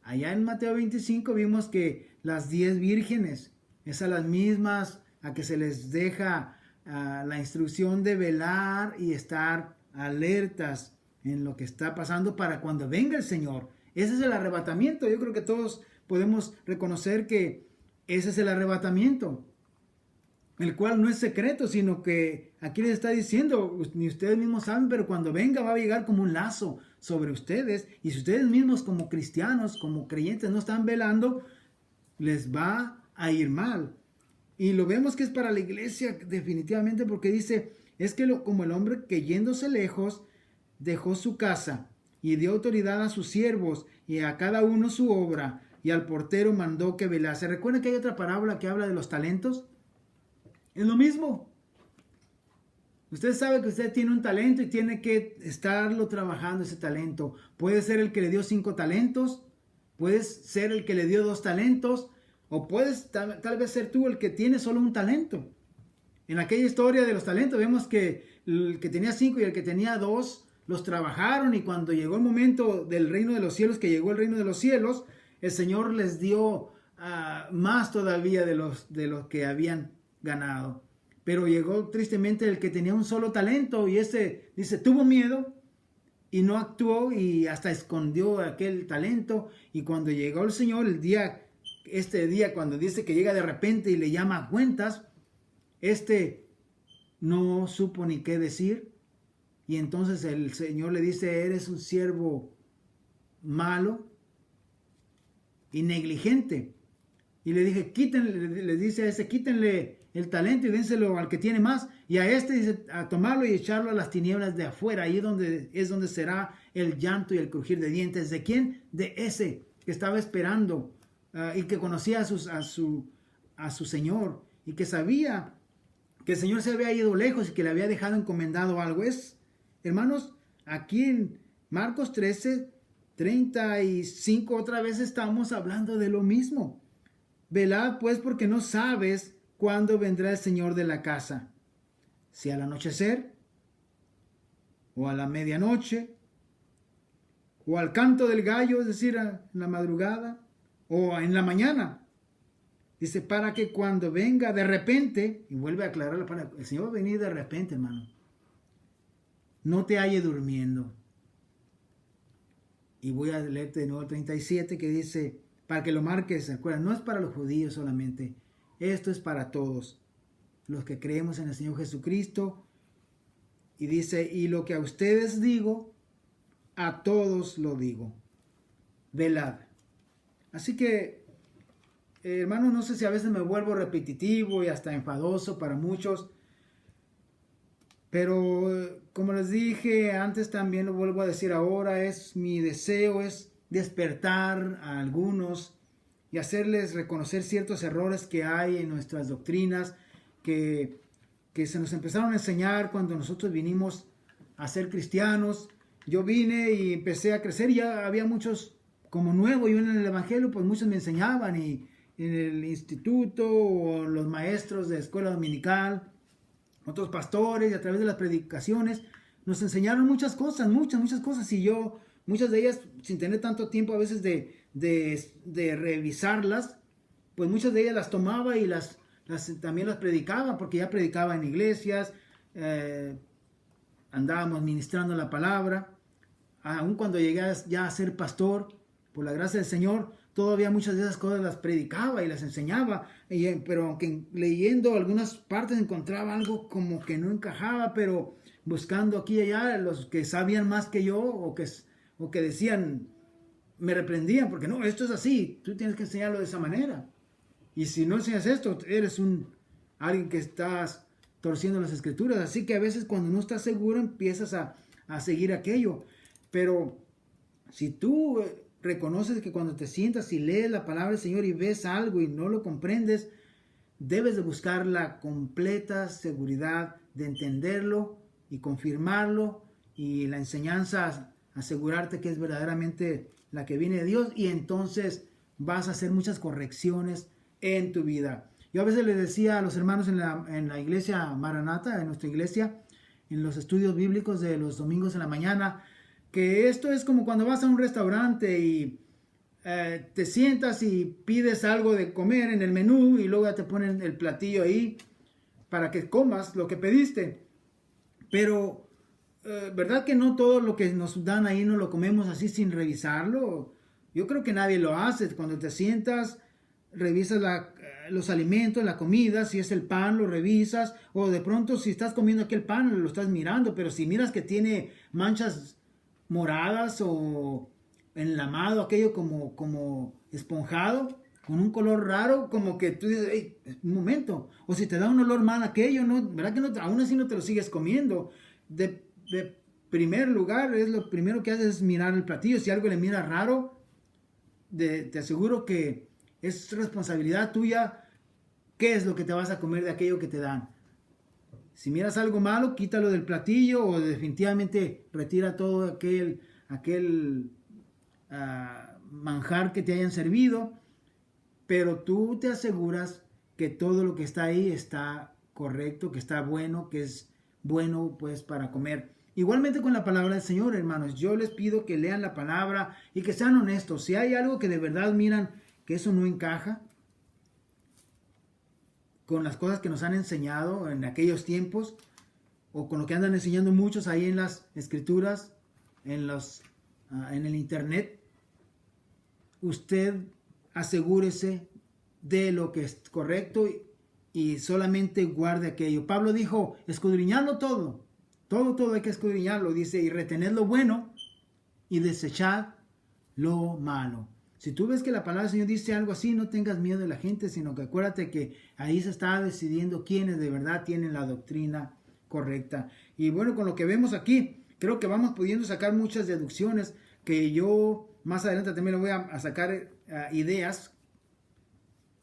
Allá en Mateo 25 vimos que las 10 vírgenes, es a las mismas a que se les deja la instrucción de velar y estar alertas en lo que está pasando para cuando venga el Señor. Ese es el arrebatamiento. Yo creo que todos podemos reconocer que ese es el arrebatamiento, el cual no es secreto, sino que aquí les está diciendo, ni ustedes mismos saben, pero cuando venga va a llegar como un lazo sobre ustedes, y si ustedes mismos como cristianos, como creyentes no están velando, les va a ir mal. Y lo vemos que es para la iglesia definitivamente, porque dice, es que como el hombre que yéndose lejos dejó su casa y dio autoridad a sus siervos y a cada uno su obra, y al portero mandó que velase. ¿Recuerdan que hay otra parábola que habla de los talentos? Es lo mismo. Usted sabe que usted tiene un talento y tiene que estarlo trabajando ese talento. Puede ser el que le dio 5 talentos, puedes ser el que le dio 2 talentos, o puedes tal vez ser tú el que tiene solo un talento. En aquella historia de los talentos vemos que el que tenía 5 y el que tenía 2 los trabajaron, y cuando llegó el momento del reino de los cielos, que llegó el reino de los cielos, el Señor les dio más todavía de los que habían ganado. Pero llegó tristemente el que tenía un solo talento, y ese, dice, tuvo miedo y no actuó, y hasta escondió aquel talento. Y cuando llegó el Señor, este día cuando dice que llega de repente y le llama a cuentas, no supo ni qué decir. Y entonces el Señor le dice, eres un siervo malo y negligente. Y le dice a ese, quítenle el talento y dénselo al que tiene más. Y a este dice, a tomarlo y echarlo a las tinieblas de afuera. Ahí es donde será el llanto y el crujir de dientes. ¿De quién? De ese que estaba esperando y que conocía a su Señor, y que sabía que el Señor se había ido lejos y que le había dejado encomendado algo. Hermanos, aquí en Marcos 13, 35, otra vez estamos hablando de lo mismo. Velad pues, porque no sabes cuándo vendrá el Señor de la casa, si al anochecer, o a la medianoche, o al canto del gallo, es decir, en la madrugada, o en la mañana. Dice, para que cuando venga de repente, y vuelve a aclarar la palabra, el Señor va a venir de repente, hermano, no te halle durmiendo. Y voy a leerte de nuevo el 37, que dice, para que lo marques, ¿se acuerdan? No es para los judíos solamente, esto es para todos los que creemos en el Señor Jesucristo. Y dice, y lo que a ustedes digo, a todos lo digo, velad. Así que, hermano, no sé si a veces me vuelvo repetitivo y hasta enfadoso para muchos, pero como les dije antes, también lo vuelvo a decir ahora, mi deseo es despertar a algunos y hacerles reconocer ciertos errores que hay en nuestras doctrinas que se nos empezaron a enseñar cuando nosotros vinimos a ser cristianos. Yo vine y empecé a crecer y ya había muchos como nuevo. Yo en el evangelio pues muchos me enseñaban y en el instituto o los maestros de escuela dominical, otros pastores y a través de las predicaciones nos enseñaron muchas cosas, muchas cosas y yo muchas de ellas sin tener tanto tiempo a veces de revisarlas, pues muchas de ellas las tomaba y también las predicaba porque ya predicaba en iglesias, andábamos ministrando la palabra. Aun cuando llegué ya a ser pastor, por la gracia del Señor, todavía muchas de esas cosas las predicaba y las enseñaba, pero aunque leyendo algunas partes encontraba algo como que no encajaba, pero buscando aquí y allá, los que sabían más que yo o que decían, me reprendían, porque no, esto es así, tú tienes que enseñarlo de esa manera. Y si no enseñas esto, eres alguien que estás torciendo las escrituras. Así que a veces cuando no estás seguro empiezas a seguir aquello. Pero si tú reconoces que cuando te sientas y lees la palabra del Señor y ves algo y no lo comprendes, debes de buscar la completa seguridad de entenderlo y confirmarlo y la enseñanza asegurarte que es verdaderamente la que viene de Dios y entonces vas a hacer muchas correcciones en tu vida. Yo a veces les decía a los hermanos en la iglesia Maranata, en nuestra iglesia, en los estudios bíblicos de los domingos en la mañana, que esto es como cuando vas a un restaurante y te sientas y pides algo de comer en el menú y luego ya te ponen el platillo ahí para que comas lo que pediste. Pero, ¿verdad que no todo lo que nos dan ahí no lo comemos así sin revisarlo? Yo creo que nadie lo hace. Cuando te sientas, revisas los alimentos, la comida, si es el pan, lo revisas. O de pronto, si estás comiendo aquel pan, lo estás mirando. Pero si miras que tiene manchas moradas o enlamado, aquello como esponjado, con un color raro, como que tú dices, hey, un momento, o si te da un olor mal aquello, ¿no? ¿Verdad que no, aún así no te lo sigues comiendo? De primer lugar, lo primero que haces es mirar el platillo. Si algo le mira raro, te aseguro que es responsabilidad tuya qué es lo que te vas a comer de aquello que te dan. Si miras algo malo, quítalo del platillo o definitivamente retira todo aquel manjar que te hayan servido. Pero tú te aseguras que todo lo que está ahí está correcto, que está bueno, que es bueno pues para comer. Igualmente con la palabra del Señor, hermanos, yo les pido que lean la palabra y que sean honestos. Si hay algo que de verdad miran que eso no encaja con las cosas que nos han enseñado en aquellos tiempos o con lo que andan enseñando muchos ahí en las escrituras, en el internet, usted asegúrese de lo que es correcto y solamente guarde aquello. Pablo dijo, escudriñadlo todo hay que escudriñarlo, dice, y retened lo bueno y desechad lo malo. Si tú ves que la palabra del Señor dice algo así, no tengas miedo de la gente, sino que acuérdate que ahí se está decidiendo quiénes de verdad tienen la doctrina correcta. Y bueno, con lo que vemos aquí, creo que vamos pudiendo sacar muchas deducciones que yo más adelante también le voy a sacar ideas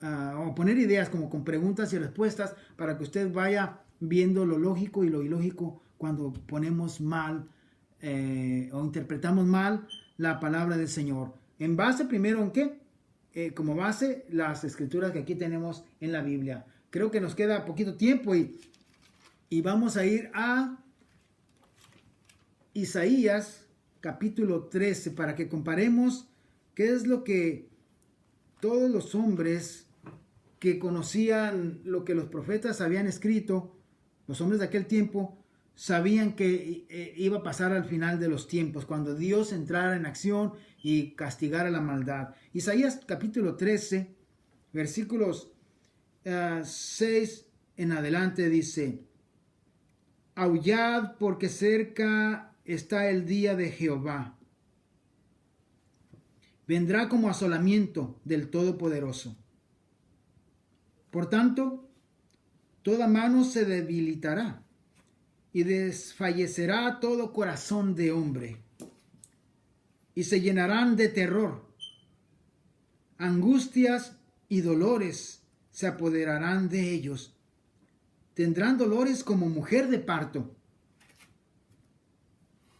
o poner ideas como con preguntas y respuestas para que usted vaya viendo lo lógico y lo ilógico cuando ponemos mal o interpretamos mal la palabra del Señor. ¿En base primero en qué? Como base las escrituras que aquí tenemos en la Biblia. Creo que nos queda poquito tiempo y vamos a ir a Isaías capítulo 13 para que comparemos qué es lo que todos los hombres que conocían lo que los profetas habían escrito, los hombres de aquel tiempo, sabían que iba a pasar al final de los tiempos, cuando Dios entrara en acción y castigara la maldad. Isaías capítulo 13, versículos 6 en adelante dice, aullad porque cerca está el día de Jehová. Vendrá como asolamiento del Todopoderoso. Por tanto, toda mano se debilitará y desfallecerá todo corazón de hombre. y se llenarán de terror. Angustias y dolores se apoderarán de ellos. Tendrán dolores como mujer de parto.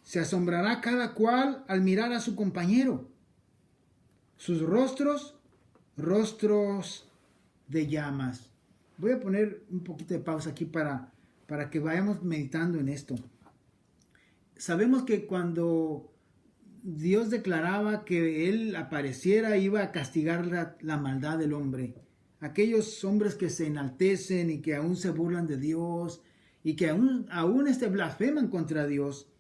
Se asombrará cada cual al mirar a su compañero. Sus rostros, rostros de llamas. Voy a poner un poquito de pausa aquí para que vayamos meditando en esto. Sabemos que cuando Dios declaraba que Él apareciera, iba a castigar la maldad del hombre. Aquellos hombres que se enaltecen y que aún se burlan de Dios y que aún blasfeman contra Dios.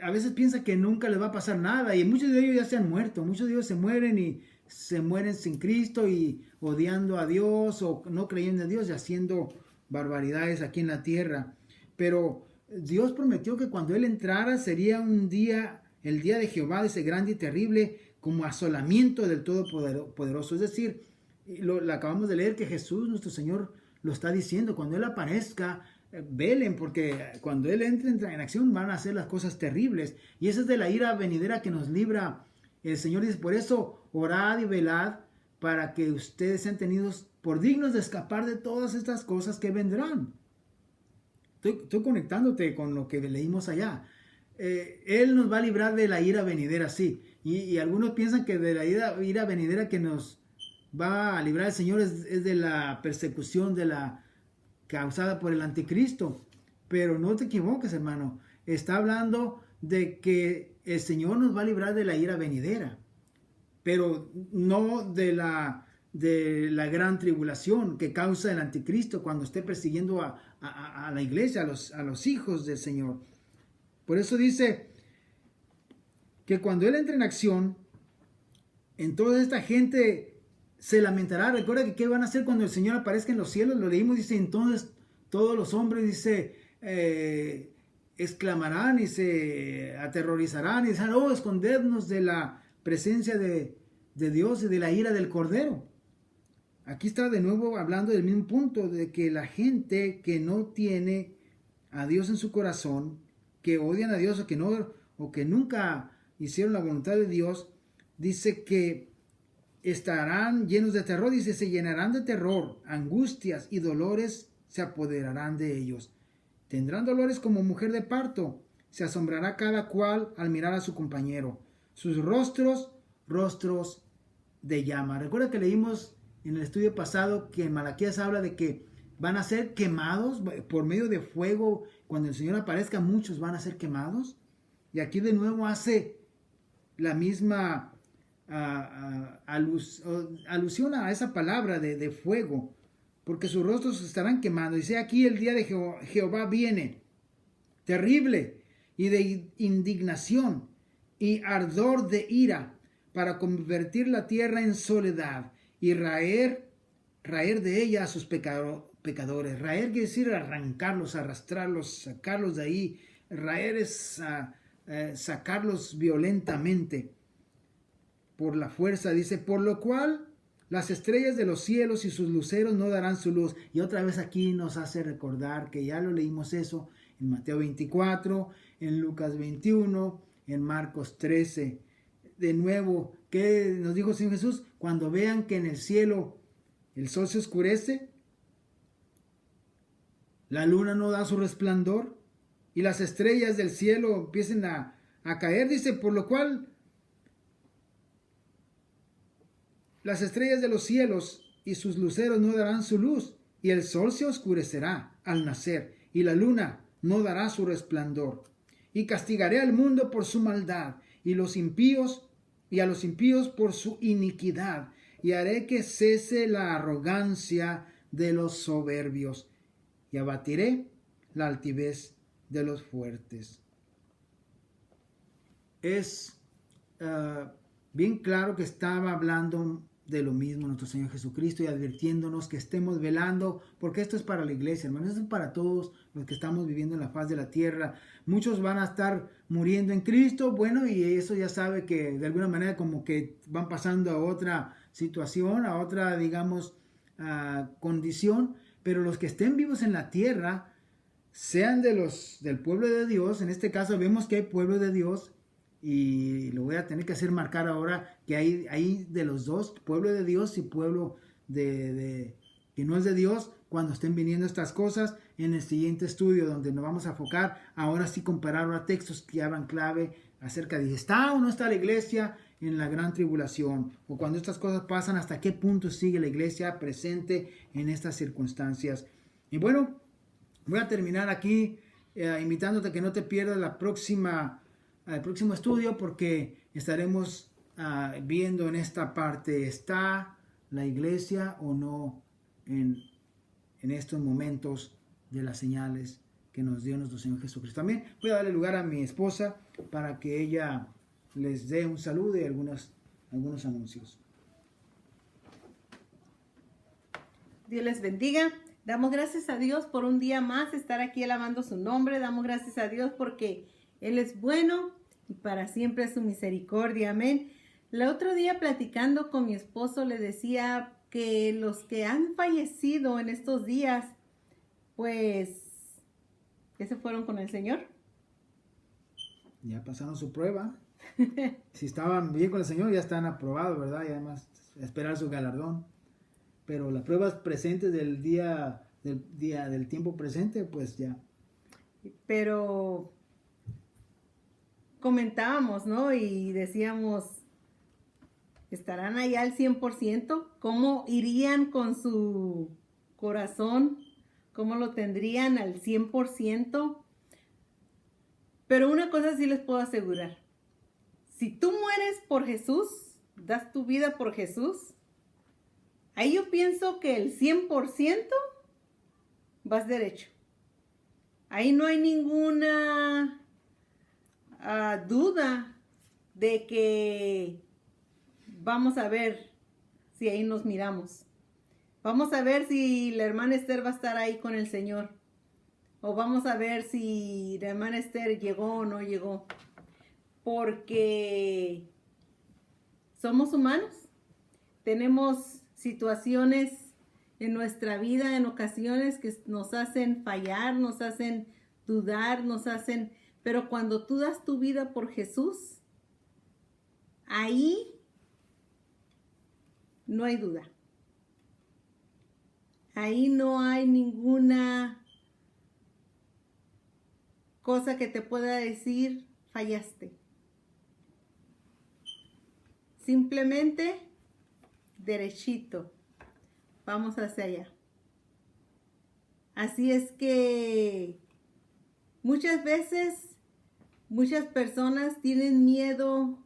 A veces piensa que nunca les va a pasar nada y muchos de ellos ya se han muerto. Muchos de ellos se mueren y se mueren sin Cristo y odiando a Dios o no creyendo en Dios y haciendo barbaridades aquí en la tierra. Pero Dios prometió que cuando Él entrara sería un día, el día de Jehová, de ese grande y terrible, como asolamiento del Todopoderoso. Es decir, lo acabamos de leer que Jesús, nuestro Señor, lo está diciendo. Cuando Él aparezca, velen, porque cuando Él entre en acción van a hacer las cosas terribles. Y esa es de la ira venidera que nos libra. El Señor dice, por eso orad y velad para que ustedes sean tenidos por dignos de escapar de todas estas cosas que vendrán. Estoy conectándote con lo que leímos allá. Él nos va a librar de la ira venidera, sí. Y algunos piensan que de la ira venidera que nos va a librar el Señor es de la persecución causada por el anticristo. Pero no te equivoques, hermano. Está hablando de que el Señor nos va a librar de la ira venidera. Pero no de la gran tribulación que causa el anticristo cuando esté persiguiendo a la iglesia, a los hijos del Señor. Por eso dice que cuando Él entre en acción, en toda esta gente se lamentará. Recuerda que qué van a hacer cuando el Señor aparezca en los cielos. Lo leímos, dice, entonces todos los hombres, dice, exclamarán y se aterrorizarán y dirán, oh, escondernos de la presencia de Dios y de la ira del Cordero. Aquí está de nuevo hablando del mismo punto, de que la gente que no tiene a Dios en su corazón, que odian a Dios o que nunca hicieron la voluntad de Dios, dice que estarán llenos de terror, dice, se llenarán de terror, angustias y dolores se apoderarán de ellos. Tendrán dolores como mujer de parto, se asombrará cada cual al mirar a su compañero. Sus rostros de llama. Recuerda que leímos en el estudio pasado que en Malaquías habla de que van a ser quemados por medio de fuego. Cuando el Señor aparezca, muchos van a ser quemados. Y aquí de nuevo hace la misma alusión a esa palabra de fuego, porque sus rostros estarán quemados. Dice aquí el día de Jehová viene, terrible y de indignación y ardor de ira, para convertir la tierra en soledad y raer de ella a sus pecadores. Raer quiere decir arrancarlos, arrastrarlos, sacarlos de ahí. Raer es sacarlos violentamente por la fuerza. Dice, por lo cual las estrellas de los cielos y sus luceros no darán su luz. Y otra vez aquí nos hace recordar que ya lo leímos eso en Mateo 24, en Lucas 21, en Marcos 13. De nuevo, ¿qué nos dijo el Señor Jesús? Cuando vean que en el cielo el sol se oscurece, la luna no da su resplandor y las estrellas del cielo empiecen a caer, dice, por lo cual las estrellas de los cielos y sus luceros no darán su luz, y el sol se oscurecerá al nacer, y la luna no dará su resplandor. Y castigaré al mundo por su maldad, y a los impíos por su iniquidad, y haré que cese la arrogancia de los soberbios, y abatiré la altivez de los fuertes. Es bien claro que estaba hablando de lo mismo nuestro Señor Jesucristo y advirtiéndonos que estemos velando, porque esto es para la iglesia, hermanos, esto es para todos los que estamos viviendo en la faz de la tierra. Muchos van a estar muriendo en Cristo, bueno, y eso ya sabe que de alguna manera como que van pasando a otra situación, a otra, digamos, condición, pero los que estén vivos en la tierra, sean del pueblo de Dios, en este caso vemos que hay pueblo de Dios, y lo voy a tener que hacer marcar ahora que hay de los dos, pueblo de Dios y pueblo que no es de Dios, cuando estén viniendo estas cosas en el siguiente estudio, donde nos vamos a enfocar ahora sí comparar ahora textos que hablan clave acerca de ¿está o no está la iglesia en la gran tribulación? O cuando estas cosas pasan, ¿hasta qué punto sigue la iglesia presente en estas circunstancias? Y bueno, voy a terminar aquí invitándote a que no te pierdas el próximo estudio, porque estaremos viendo en esta parte, ¿está la iglesia o no en estos momentos de las señales que nos dio nuestro Señor Jesucristo? También voy a darle lugar a mi esposa para que ella les dé un saludo y algunos anuncios. Dios les bendiga. Damos gracias a Dios por un día más estar aquí alabando su nombre. Damos gracias a Dios porque Él es bueno y para siempre es su misericordia. Amén. El otro día platicando con mi esposo le decía que los que han fallecido en estos días, pues, ¿ya se fueron con el Señor? Ya pasaron su prueba. Si estaban bien con el Señor, ya están aprobados, ¿verdad? Y además esperar su galardón. Pero las pruebas presentes del tiempo presente, pues ya. Pero comentábamos, ¿no? Y decíamos, ¿estarán allá al 100%? ¿Cómo irían con su corazón? ¿Cómo lo tendrían al 100%? Pero una cosa sí les puedo asegurar. Si tú mueres por Jesús, das tu vida por Jesús, ahí yo pienso que el 100% vas derecho. Ahí no hay ninguna duda de que vamos a ver si ahí nos miramos. Vamos a ver si la hermana Esther va a estar ahí con el Señor. O vamos a ver si la hermana Esther llegó o no llegó. Porque somos humanos. Tenemos situaciones en nuestra vida en ocasiones que nos hacen fallar, nos hacen dudar, pero cuando tú das tu vida por Jesús, ahí no hay duda. Ahí no hay ninguna cosa que te pueda decir fallaste. Simplemente derechito. Vamos hacia allá. Así es que muchas veces muchas personas tienen miedo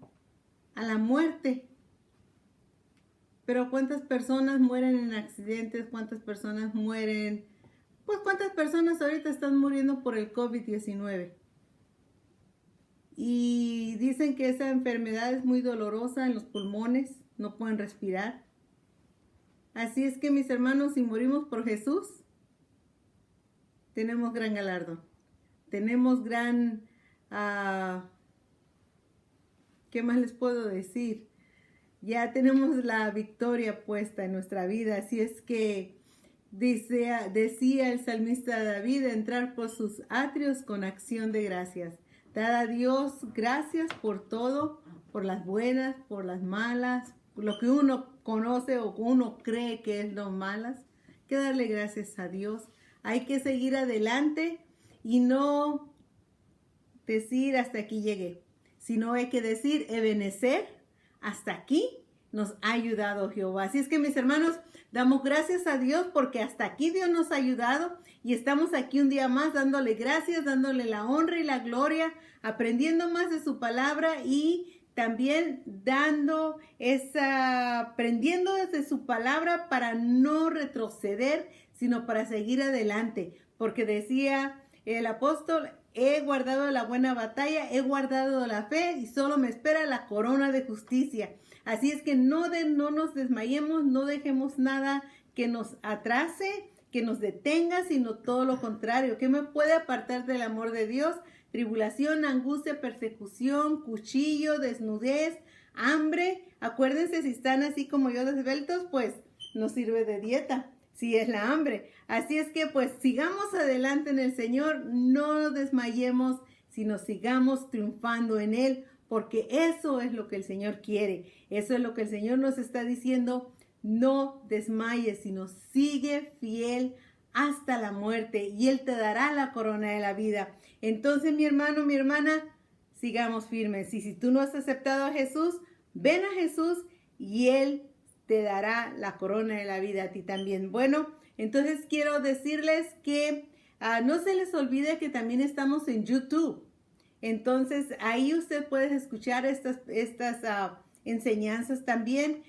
a la muerte. Pero ¿cuántas personas mueren en accidentes? ¿Cuántas personas mueren? Pues ¿cuántas personas ahorita están muriendo por el COVID-19? Y dicen que esa enfermedad es muy dolorosa en los pulmones, no pueden respirar. Así es que mis hermanos, si morimos por Jesús, tenemos gran galardón. Tenemos gran, ¿qué más les puedo decir? Ya tenemos la victoria puesta en nuestra vida. Así es que decía el salmista David, entrar por sus atrios con acción de gracias. Dar a Dios gracias por todo, por las buenas, por las malas, por lo que uno conoce o uno cree que es lo malas. Hay que darle gracias a Dios. Hay que seguir adelante y no decir hasta aquí llegué, sino hay que decir Ebenezer, hasta aquí nos ha ayudado Jehová. Así es que mis hermanos, damos gracias a Dios porque hasta aquí Dios nos ha ayudado y estamos aquí un día más dándole gracias, dándole la honra y la gloria, aprendiendo más de su palabra y también aprendiendo desde su palabra para no retroceder, sino para seguir adelante. Porque decía el apóstol, he guardado la buena batalla, he guardado la fe y solo me espera la corona de justicia. Así es que no nos desmayemos, no dejemos nada que nos atrase, que nos detenga, sino todo lo contrario. ¿Qué me puede apartar del amor de Dios? Tribulación, angustia, persecución, cuchillo, desnudez, hambre. Acuérdense, si están así como yo desveltos, pues no sirve de dieta, si es la hambre. Así es que pues sigamos adelante en el Señor, no nos desmayemos, sino sigamos triunfando en Él, porque eso es lo que el Señor quiere. Eso es lo que el Señor nos está diciendo. No desmayes, sino sigue fiel hasta la muerte y Él te dará la corona de la vida. Entonces, mi hermano, mi hermana, sigamos firmes. Y si tú no has aceptado a Jesús, ven a Jesús y Él te dará la corona de la vida a ti también. Bueno, entonces quiero decirles que no se les olvide que también estamos en YouTube. Entonces, ahí usted puede escuchar estas enseñanzas también.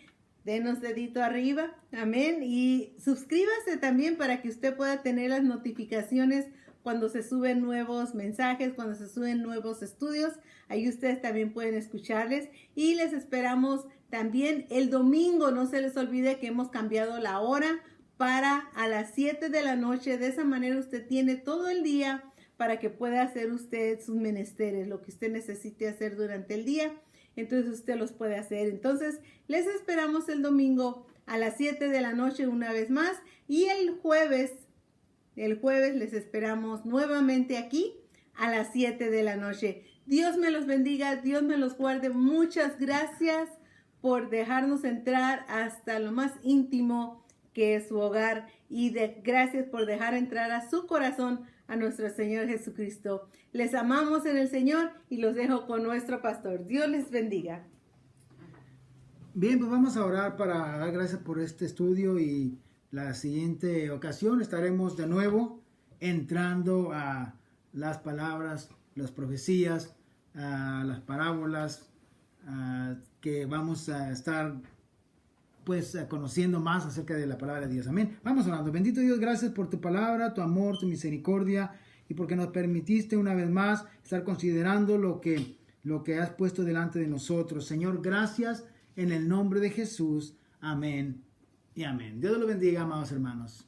Denos dedito arriba, amén, y suscríbase también para que usted pueda tener las notificaciones cuando se suben nuevos mensajes, cuando se suben nuevos estudios. Ahí ustedes también pueden escucharles y les esperamos también el domingo. No se les olvide que hemos cambiado la hora para a las 7 de la noche. De esa manera usted tiene todo el día para que pueda hacer usted sus menesteres, lo que usted necesite hacer durante el día. Entonces usted los puede hacer. Entonces les esperamos el domingo a las 7 de la noche una vez más. Y el jueves les esperamos nuevamente aquí a las 7 de la noche. Dios me los bendiga, Dios me los guarde. Muchas gracias por dejarnos entrar hasta lo más íntimo que es su hogar. Y gracias por dejar entrar a su corazón a nuestro Señor Jesucristo. Les amamos en el Señor y los dejo con nuestro pastor. Dios les bendiga. Bien, pues vamos a orar para dar gracias por este estudio y la siguiente ocasión estaremos de nuevo entrando a las palabras, las profecías, a las parábolas que vamos a estar pues conociendo más acerca de la palabra de Dios. Amén. Vamos orando. Bendito Dios, gracias por tu palabra, tu amor, tu misericordia y porque nos permitiste una vez más estar considerando lo que has puesto delante de nosotros. Señor, gracias en el nombre de Jesús. Amén y amén. Dios los bendiga, amados hermanos.